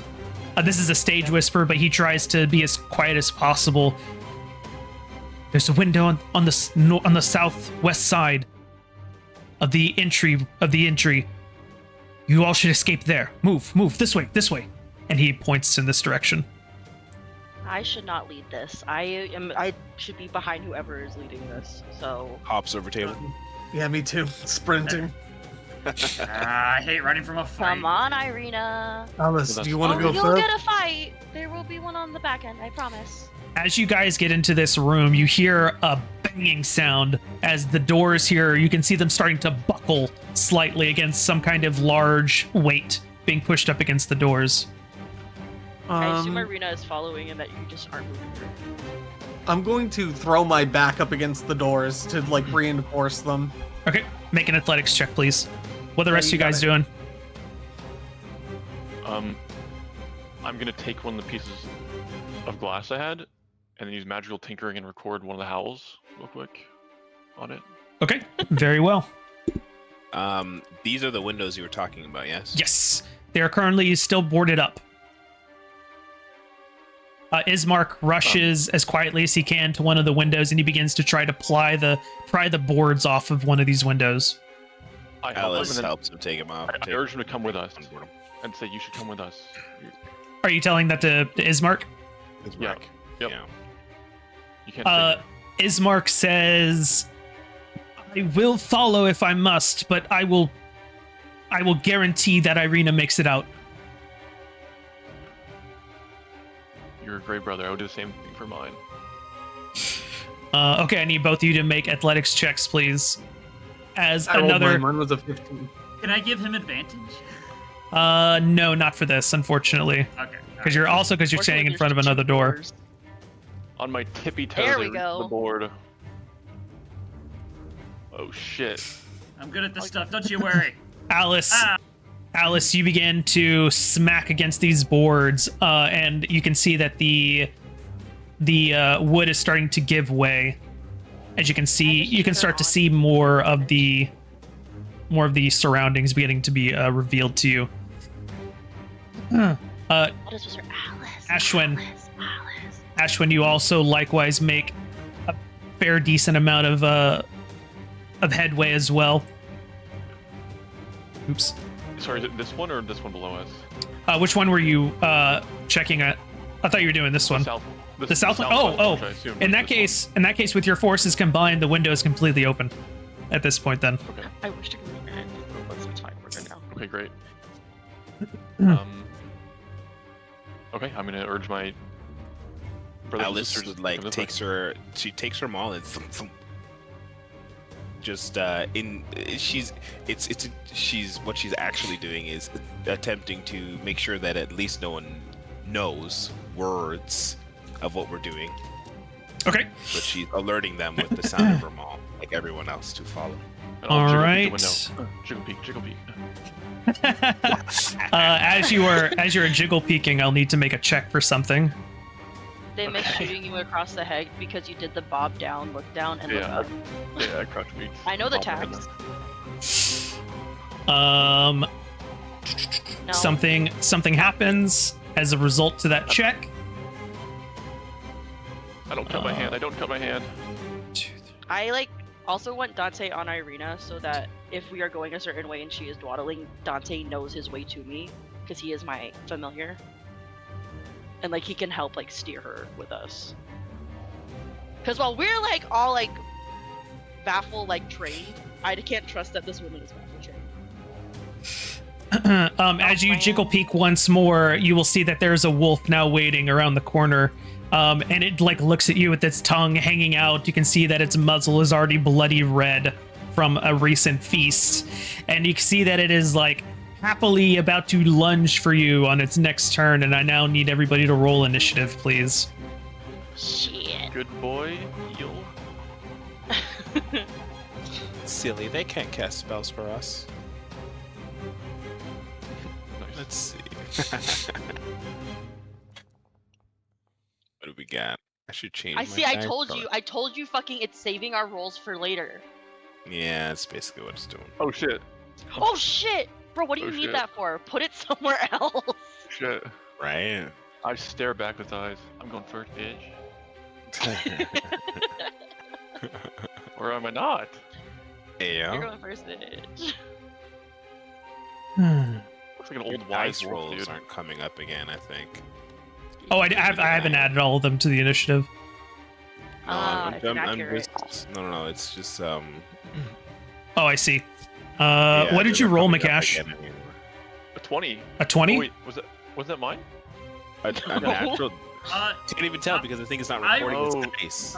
This is a stage whisper, but he tries to be as quiet as possible. There's a window on the southwest side of the entry. You all should escape there. Move this way. And he points in this direction. I should not lead this. I should be behind whoever is leading this. So Hops over table. Yeah, me too. Sprinting. I hate running from a fight. come on, Irina. Alice, do you want to Oh, go you'll first? get a fight. There will be one on the back end. I promise. As you guys get into this room, you hear a banging sound as the doors here, you can see them starting to buckle slightly against some kind of large weight being pushed up against the doors. I assume Irina is following and that you just aren't moving through. I'm going to throw my back up against the doors to like reinforce them. Okay, make an athletics check, please. What are the rest of you you guys got doing? I'm gonna take one of the pieces of glass I had, and then use magical tinkering and record one of the howls real quick on it. Okay, very well. These are the windows you were talking about, yes? Yes, they are currently still boarded up. Ismark rushes as quietly as he can to one of the windows, and he begins to try to pry the boards off of one of these windows. I help him, Alice and then helps him take him off. I urge him to come with us and say, "You should come with us." Are you telling that to Ismark? Yeah. Yep. Yeah. You can't. Take Ismark says, "I will follow if I must, but I will guarantee that Irina makes it out." You're a great brother. I would do the same thing for mine. Okay, I need both of you to make athletics checks, please. As I rolled another, mine was a 15. Can I give him advantage? no, not for this, unfortunately, Okay. because you're standing in front of another door. On my tippy toes, There I we reach go. the board. Oh shit! I'm good at this stuff. Don't you worry. Alice, Ah. Alice, you begin to smack against these boards, and you can see that the wood is starting to give way. As you can see, you can start to see more of the surroundings beginning to be revealed to you. What is this? Alice. Ashwin. Alice. Ashwin, you also likewise make a fair decent amount of headway as well. Oops. Sorry, is it this one or this one below us? Which one were you checking at? I thought you were doing this one. The south one? Oh. which I assume In is that this case, with your forces combined, the window is completely open at this point. Then. one. Okay. I wish to go in and that's fine. We're good now. Okay, great. Okay, I'm gonna urge my brothers and Alice sisters to like come this takes way. her maul and just what she's actually doing is attempting to make sure that at least no one knows words of what we're doing, Okay. but she's alerting them with the sound of her maul, like everyone else to follow. And I'll All jiggle right. peek the window. Jiggle peek, jiggle peek. As you're jiggle peeking, I'll need to make a check for something. They miss Okay. shooting you across the head because you did the bob down, look down, and look Yeah. up. Yeah, crouch peek. I know the Oh, my tags. Um, No. something happens as a result to that check. I don't cut my hand. I don't cut my hand. I also want Dante on Irina so that if we are going a certain way and she is dawdling, Dante knows his way to me because he is my familiar. and like he can help like steer her with us. Because while we're like all like baffle like trained, I can't trust that this woman is baffle trained. As you jiggle peek once more, you will see that there's a wolf now waiting around the corner. And it like looks at you with its tongue hanging out. You can see that its muzzle is already bloody red from a recent feast. And you can see that it is like happily about to lunge for you on its next turn. And I now need everybody to roll initiative, please. Shit. Good boy, heal. Silly, they can't cast spells for us. Nice. Let's see. What do we got? I should change. I my see. I die told color. you. I told you. Fucking, it's saving our rolls for later. Yeah, that's basically what it's doing. Oh shit. Oh shit, bro. What do you Oh, need shit. that for? Put it somewhere else. Shit. Right? I stare back with eyes. I'm going first, bitch. Or am I not? Hey, You're yo. going first, bitch. Looks like an Your old wise dice wolf, rolls dude. aren't coming up again, I think. Oh, I haven't added all of them to the initiative. No, It's inaccurate. no, it's just Oh, I see. yeah, What did they're you not roll, coming up Makash? again anymore. A 20. A 20? Oh, wait, was that mine? A natural. Uh, Can't even tell because the thing is not I- recording Oh. its dice.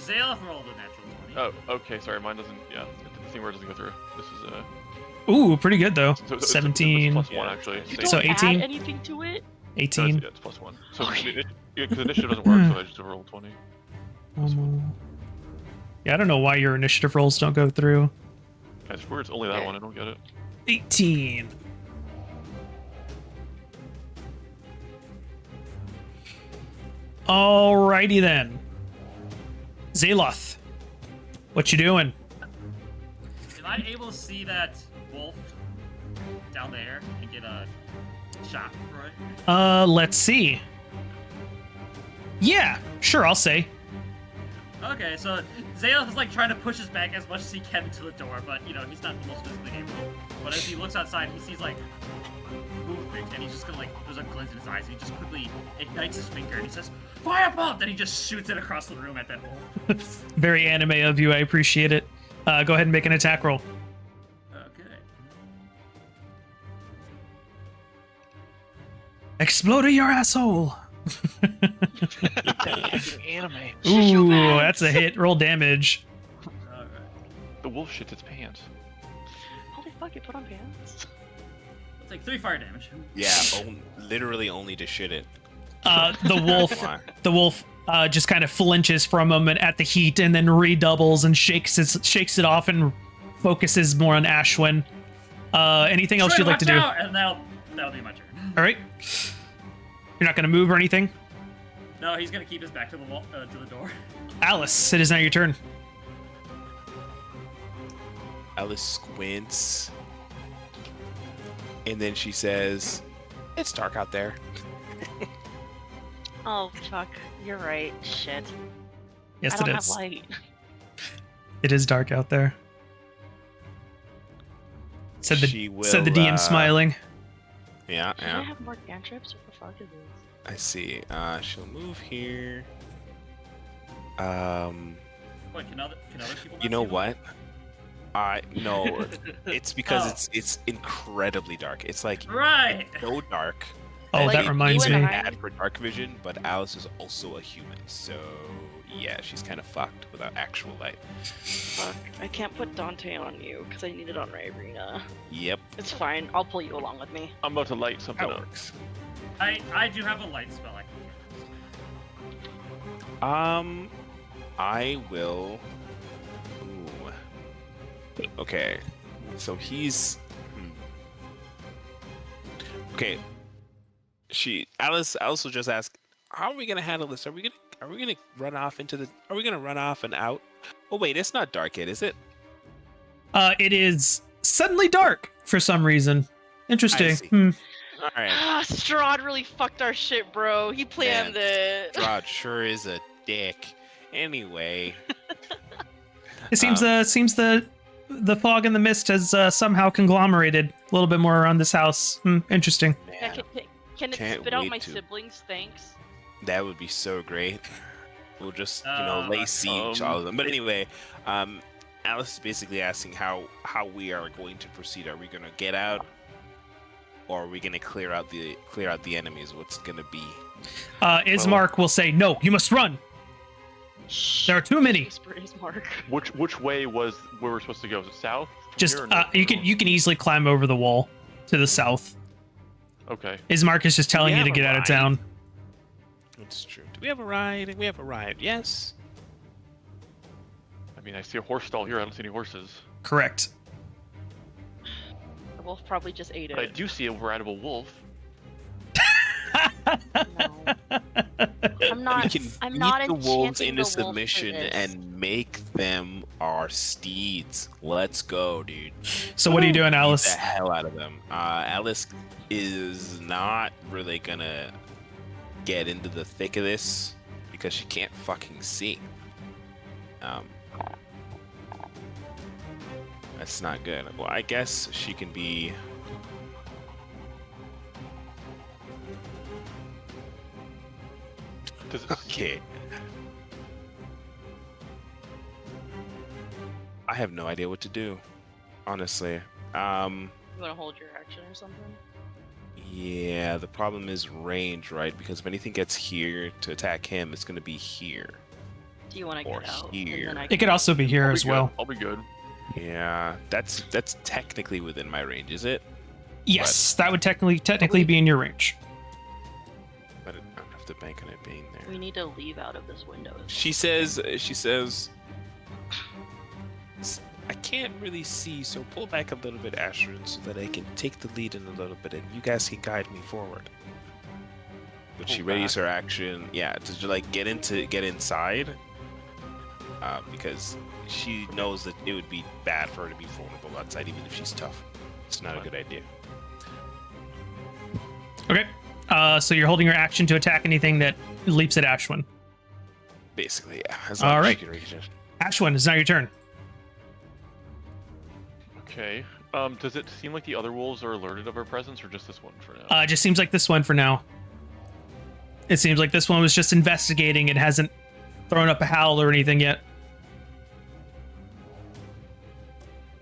Zale rolled a natural 20. Oh, okay, sorry, mine doesn't, yeah, the thing where it doesn't go through. This is, Ooh, pretty good though. it's 17, plus one, Yeah, actually. it's You fine. So don't 18? add anything to it. 18. Yeah, it's plus one. So, Okay. because initiative doesn't work, so I just rolled 20. Yeah, I don't know why your initiative rolls don't go through. I swear it's only that Yeah. one, I don't get it. 18. Alrighty then. Zaloth, what you doing? Am I able to see that wolf down there and get a shot for it? Let's see. Yeah, sure, I'll say. Okay, so Zale is like trying to push us back as much as he can into the door, but you know, he's not the most physically able. But as he looks outside, he sees like movement, and he's just gonna like, there's a glint in his eyes, and he just quickly ignites his finger, and he says, "Fireball!" Then he just shoots it across the room at that wolf. Very anime of you, I appreciate it. Go ahead and make an attack roll. Okay. Explode your asshole! Anime. Ooh, that's a hit. Roll damage. Alright. The wolf shits its pants. Holy fuck! It put on pants. It's like 3 fire damage. Yeah, literally only to shit it. The wolf just kind of flinches for a moment at the heat and then redoubles and shakes it off and focuses more on Ashwin. Anything else Shred, you'd like to watch do? out! And that'll be my turn. All right. You're not going to move or anything? No, he's gonna keep his back to the wall, to the door. Alice, it is now your turn. Alice squints. And then she says, "It's dark out there." Oh fuck! You're right. Shit. Yes, I it don't have is. light. It is dark out there. Said the She will, DM smiling. Yeah, Should I yeah. have more cantrips? What the fuck is this? I see. She'll move here. What, can other people? You not know see what? No, it's because Oh. it's incredibly dark. It's like them? Right. so dark. Oh, Like, that you reminds and me. I- Bad for dark vision, but Alice is also a human, so yeah, she's kind of fucked without actual light. Fuck! I can't put Dante on you because I need it on Rhaegarina. Yep, It's fine. I'll pull you along with me. I'm about to light something that up. works. I do have a light spell I can I will. Ooh. Okay, so he's. Okay. Alice will just ask, "How are we gonna handle this? Are we gonna run off Are we gonna run off and out? Oh wait, it's not dark yet, is it? It is suddenly dark for some reason. Interesting. see. Hmm. All right. Ah, Strahd really fucked our shit, bro. He planned Man, it. Strahd sure is a dick. Anyway, It seems the fog and the mist has somehow conglomerated a little bit more around this house. Interesting. Yeah, man, can it Can't spit out wait my to- siblings? Thanks. That would be so great. We'll just, Oh, lay siege um, all of them. But anyway, Alice is basically asking how we are going to proceed. Are we going to get out, or are we going to clear out the enemies? What's going to be? Ismark will say, "No, you must run. There are too many." Whisper Ismark. Which way was where we're supposed to go? Is it south? from Just here or north? you can easily climb over the wall to the south. Okay. Ismark is just telling you have to a get out of ride? town. It's true. Do we have a ride? We have a ride. Yes. I mean, I see a horse stall here. I don't see any horses. Correct. The wolf probably just ate But I it. do see a rideable wolf. No. I'm not. We can I'm beat not the wolves enchanting into the wolf for submission this. and make them our steeds. Let's go, dude. So what are you doing, Beat Alice? the hell out of them. Alice is not really gonna get into the thick of this because she can't fucking see. That's not good. Well, I guess she can be. Does it, Okay. I have no idea what to do, honestly. You want to hold your action or something? Yeah, the problem is range, right? Because if anything gets here to attack him, it's gonna be here. Do you want to Or get out? here. And then I It could also be here I'll be as good. well. I'll be good. Yeah, that's technically within my range, is it? Yes, that would technically be in your range. But I don't have to bank on it being there. We need to leave out of this window. She says, I can't really see, so pull back a little bit, Ashrin, so that I can take the lead in a little bit, and you guys can guide me forward. But she Pull readies back. her action, yeah, to like get inside, because she knows that it would be bad for her to be vulnerable outside, even if she's tough. It's not a good idea. Okay. So you're holding your action to attack anything that leaps at Ashwin. Basically, yeah. As All long as right. she can reach it. Ashwin, it's now your turn. Okay. Does it seem like the other wolves are alerted of our presence, or just this one for now? It just seems like this one for now. It seems like this one was just investigating. It hasn't thrown up a howl or anything yet.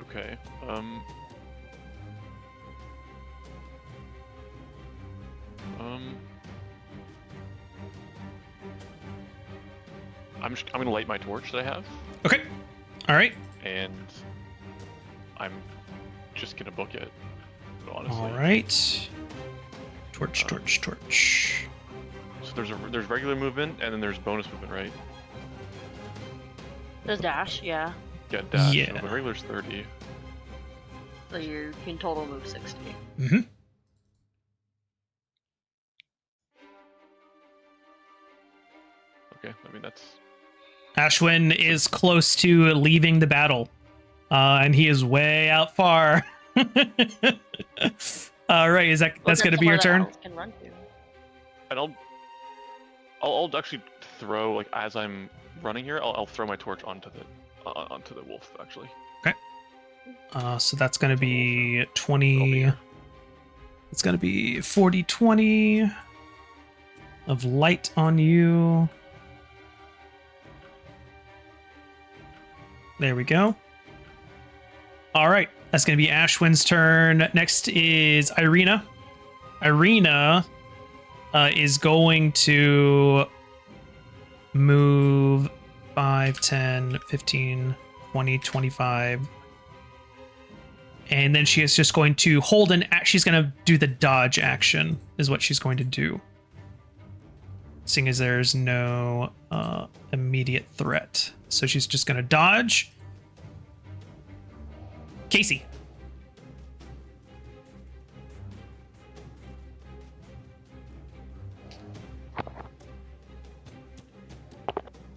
Okay. I'm gonna light my torch that I have, Okay. All right. and I'm just gonna book it. Honestly. All right. Torch, torch, torch. So there's regular movement, and then there's bonus movement, right? There's dash, yeah. Yeah, dash. Yeah. So the regular's 30. So you can total move 60. Mm-hmm. Okay, I mean that's. Ashwin is close to leaving the battle, and he is way out far. All right, that's going to be your turn? Can run to. And I'll actually throw, like, as I'm running here, I'll throw my torch onto the wolf actually. So that's going to be 20. It's going to be 40, 20 of light on you. There we go. All right, that's going to be Ashwin's turn. Next is Irina. Irina is going to move 5, 10, 15, 20, 25. And then she is just going to hold she's going to do the dodge action is what she's going to do. Seeing as there's no immediate threat. So she's just going to dodge. Casey.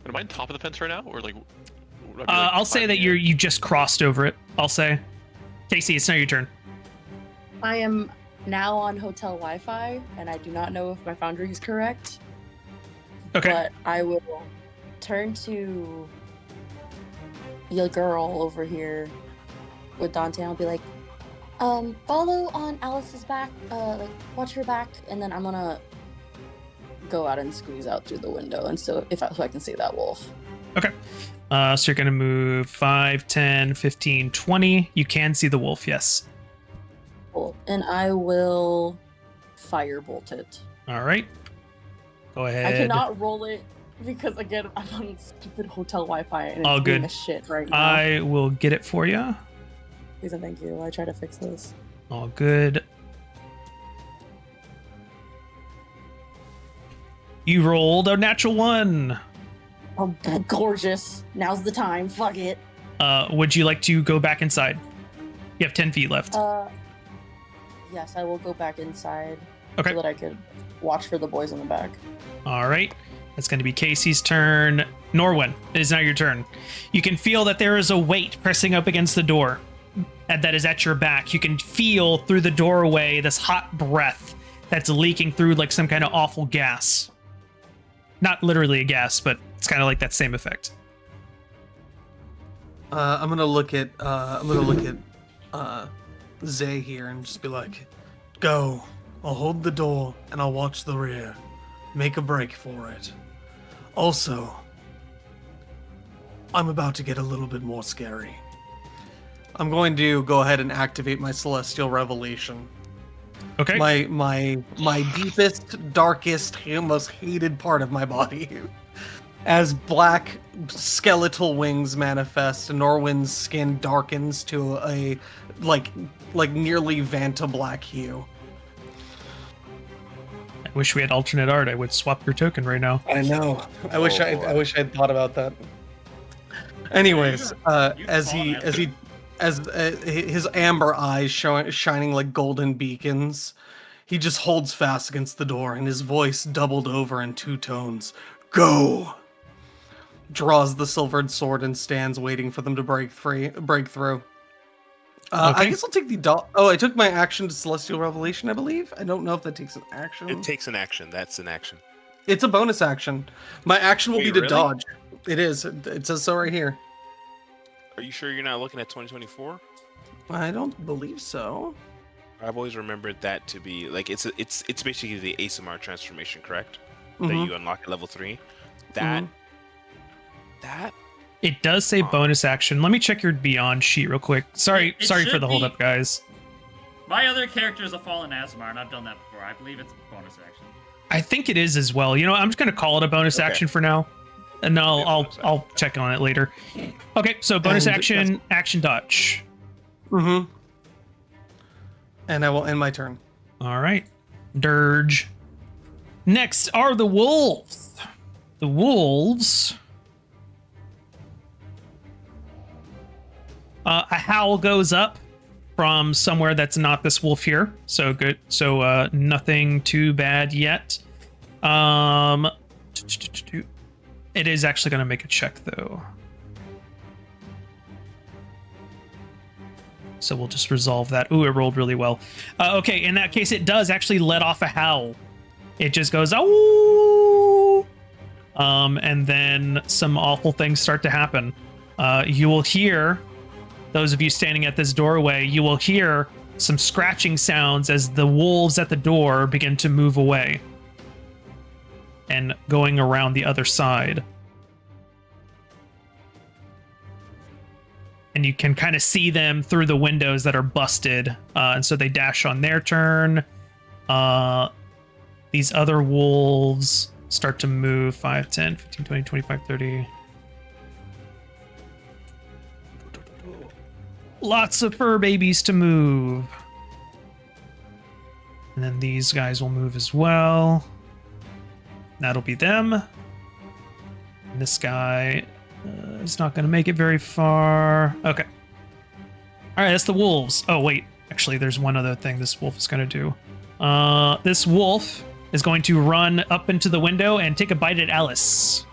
Am I on top of the fence right now, or like? would I be, like, I'll say that climbing in? you just crossed over it. I'll say. Casey, it's now your turn. I am now on hotel Wi-Fi, and I do not know if my foundry is correct. Okay. But I will turn to your girl over here with Dante. I'll be like, follow on Alice's back, like watch her back, and then I'm gonna go out and squeeze out through the window, and so so I can see that wolf. Okay. So you're going to move 5, 10, 15, 20. You can see the wolf, yes. Cool. And I will firebolt it. All right. Go ahead. I cannot roll it because, again, I'm on stupid hotel Wi-Fi and it's All being good. a shit right now. I will get it for you. Please and thank you. While I try to fix this. All good. You rolled a natural 1. Oh, gorgeous. Now's the time. Fuck it. Would you like to go back inside? You have 10 feet left. Yes, I will go back inside Okay. so that I could watch for the boys in the back. All right. That's going to be Casey's turn. Norwin, it is now your turn. You can feel that there is a weight pressing up against the door that is at your back. You can feel through the doorway this hot breath that's leaking through like some kind of awful gas. Not literally a gas, but it's kind of like that same effect. I'm gonna look at Zay here and just be like, "Go. I'll hold the door and I'll watch the rear. Make a break for it. Also, I'm about to get a little bit more scary. I'm going to go ahead and activate my Celestial Revelation. Okay. My deepest, darkest, most hated part of my body. As black skeletal wings manifest, Norwin's skin darkens to a like nearly Vanta black hue. I wish we had alternate art. I would swap your token right now. I know. I wish I'd thought about that. Anyways, as his amber eyes shining like golden beacons, he just holds fast against the door, and his voice doubled over in 2 tones. Go! Draws the silvered sword and stands waiting for them to break through. I Okay. guess I'll take the dodge. Oh, I took my action to Celestial Revelation, I believe. I don't know if that takes an action. It takes an action. That's an action. It's a bonus action. My action will Wait, be to really? dodge. It is. It says so right here. Are you sure you're not looking at 2024? I don't believe so. I've always remembered that to be like it's basically the ASMR transformation, correct? That Mhm. you unlock at level 3. That It does say bonus action. Let me check your Beyond sheet real quick. Sorry It for should the be- holdup, guys. My other character is a Fallen Asmar, and I've done that before. I believe it's bonus action. I think it is as well. You know, I'm just gonna call it a bonus Okay. action for now, and then Yeah, I'll bonus I'll check on it later. Okay, so bonus And action, action dodge. Mm-hmm. And I will end my turn. All right, dirge. Next are the wolves. The wolves. A howl goes up from somewhere that's not this wolf here. So good. So nothing too bad yet. It is actually going to make a check though. So we'll just resolve that. Ooh, it rolled really well. Okay, in that case, it does actually let off a howl. It just goes, oh, and then some awful things start to happen. You will hear, those of you standing at this doorway, you will hear some scratching sounds as the wolves at the door begin to move away and going around the other side. And you can kind of see them through the windows that are busted. And so they dash on their turn. These other wolves start to move 5, 10, 15, 20, 25, 30. Lots of fur babies to move. And then these guys will move as well. That'll be them. And this guy is not going to make it very far. Okay. All right, that's the wolves. Oh, wait. Actually, there's one other thing this wolf is going to do. This wolf is going to run up into the window and take a bite at Alice.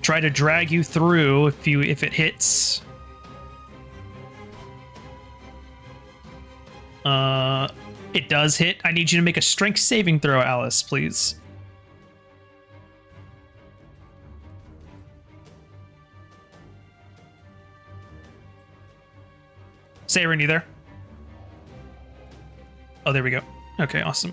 Try to drag you through if it hits. It does hit. I need you to make a strength saving throw, Alice, please. Sayrin, you there? Oh, there we go. Okay, awesome.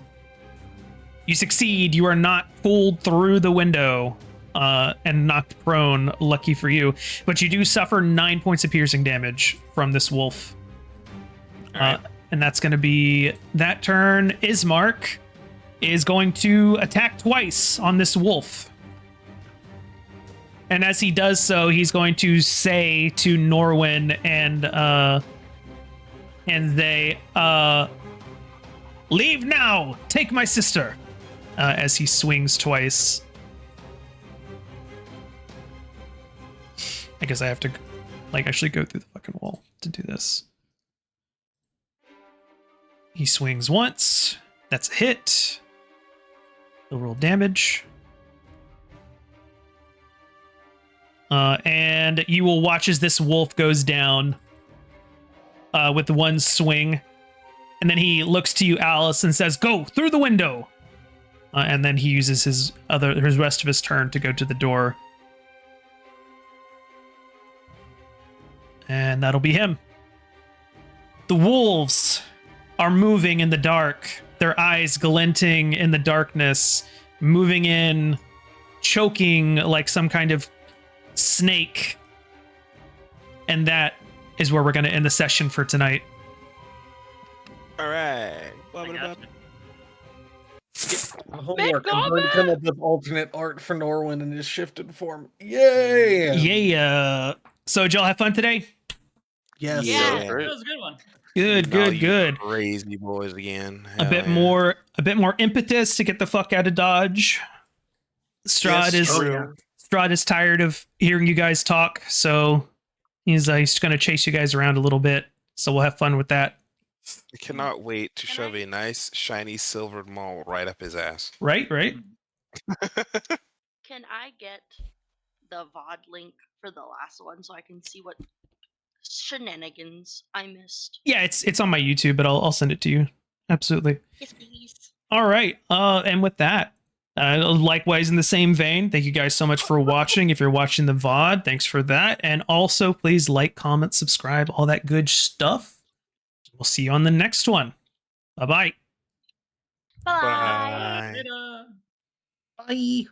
You succeed. You are not pulled through the window and knocked prone. Lucky for you. But you do suffer 9 points of piercing damage from this wolf. Alright. And that's going to be that turn. Ismark is going to attack twice on this wolf. And as he does so, he's going to say to Norwin and they, leave now! Take my sister! As he swings twice. I guess I have to, actually go through the fucking wall to do this. He swings once. That's a hit. He'll roll damage. And you will watch as this wolf goes down with one swing. And then he looks to you, Alice, and says, go through the window. And then he uses his rest of his turn to go to the door. And that'll be him. The wolves are moving in the dark, their eyes glinting in the darkness, moving in, choking like some kind of snake. And that is where we're going to end the session for tonight. All right. I got you. Homework. I'm going to come up with alternate art for Norwin in his shifted form. Yay! Yeah. So did y'all have fun today? Yes. Yeah. That was a good one. Good, Now good, you good. Crazy boys again. A Hell bit yeah. more impetus to get the fuck out of Dodge. Strahd Yes, is true. Strahd is tired of hearing you guys talk, so he's going to chase you guys around a little bit. So we'll have fun with that, I cannot wait to Can shove I- a nice, shiny, silvered maul right up his ass. right? Can I get the VOD link for the last one so I can see what shenanigans I missed? Yeah, it's on my YouTube, but I'll send it to you. Absolutely. Yes, please. All right. And with that, likewise in the same vein, thank you guys so much for watching. If you're watching the VOD, thanks for that. And also, please like, comment, subscribe, all that good stuff. We'll see you on the next one. Bye-bye. Bye. Bye. Later. Bye.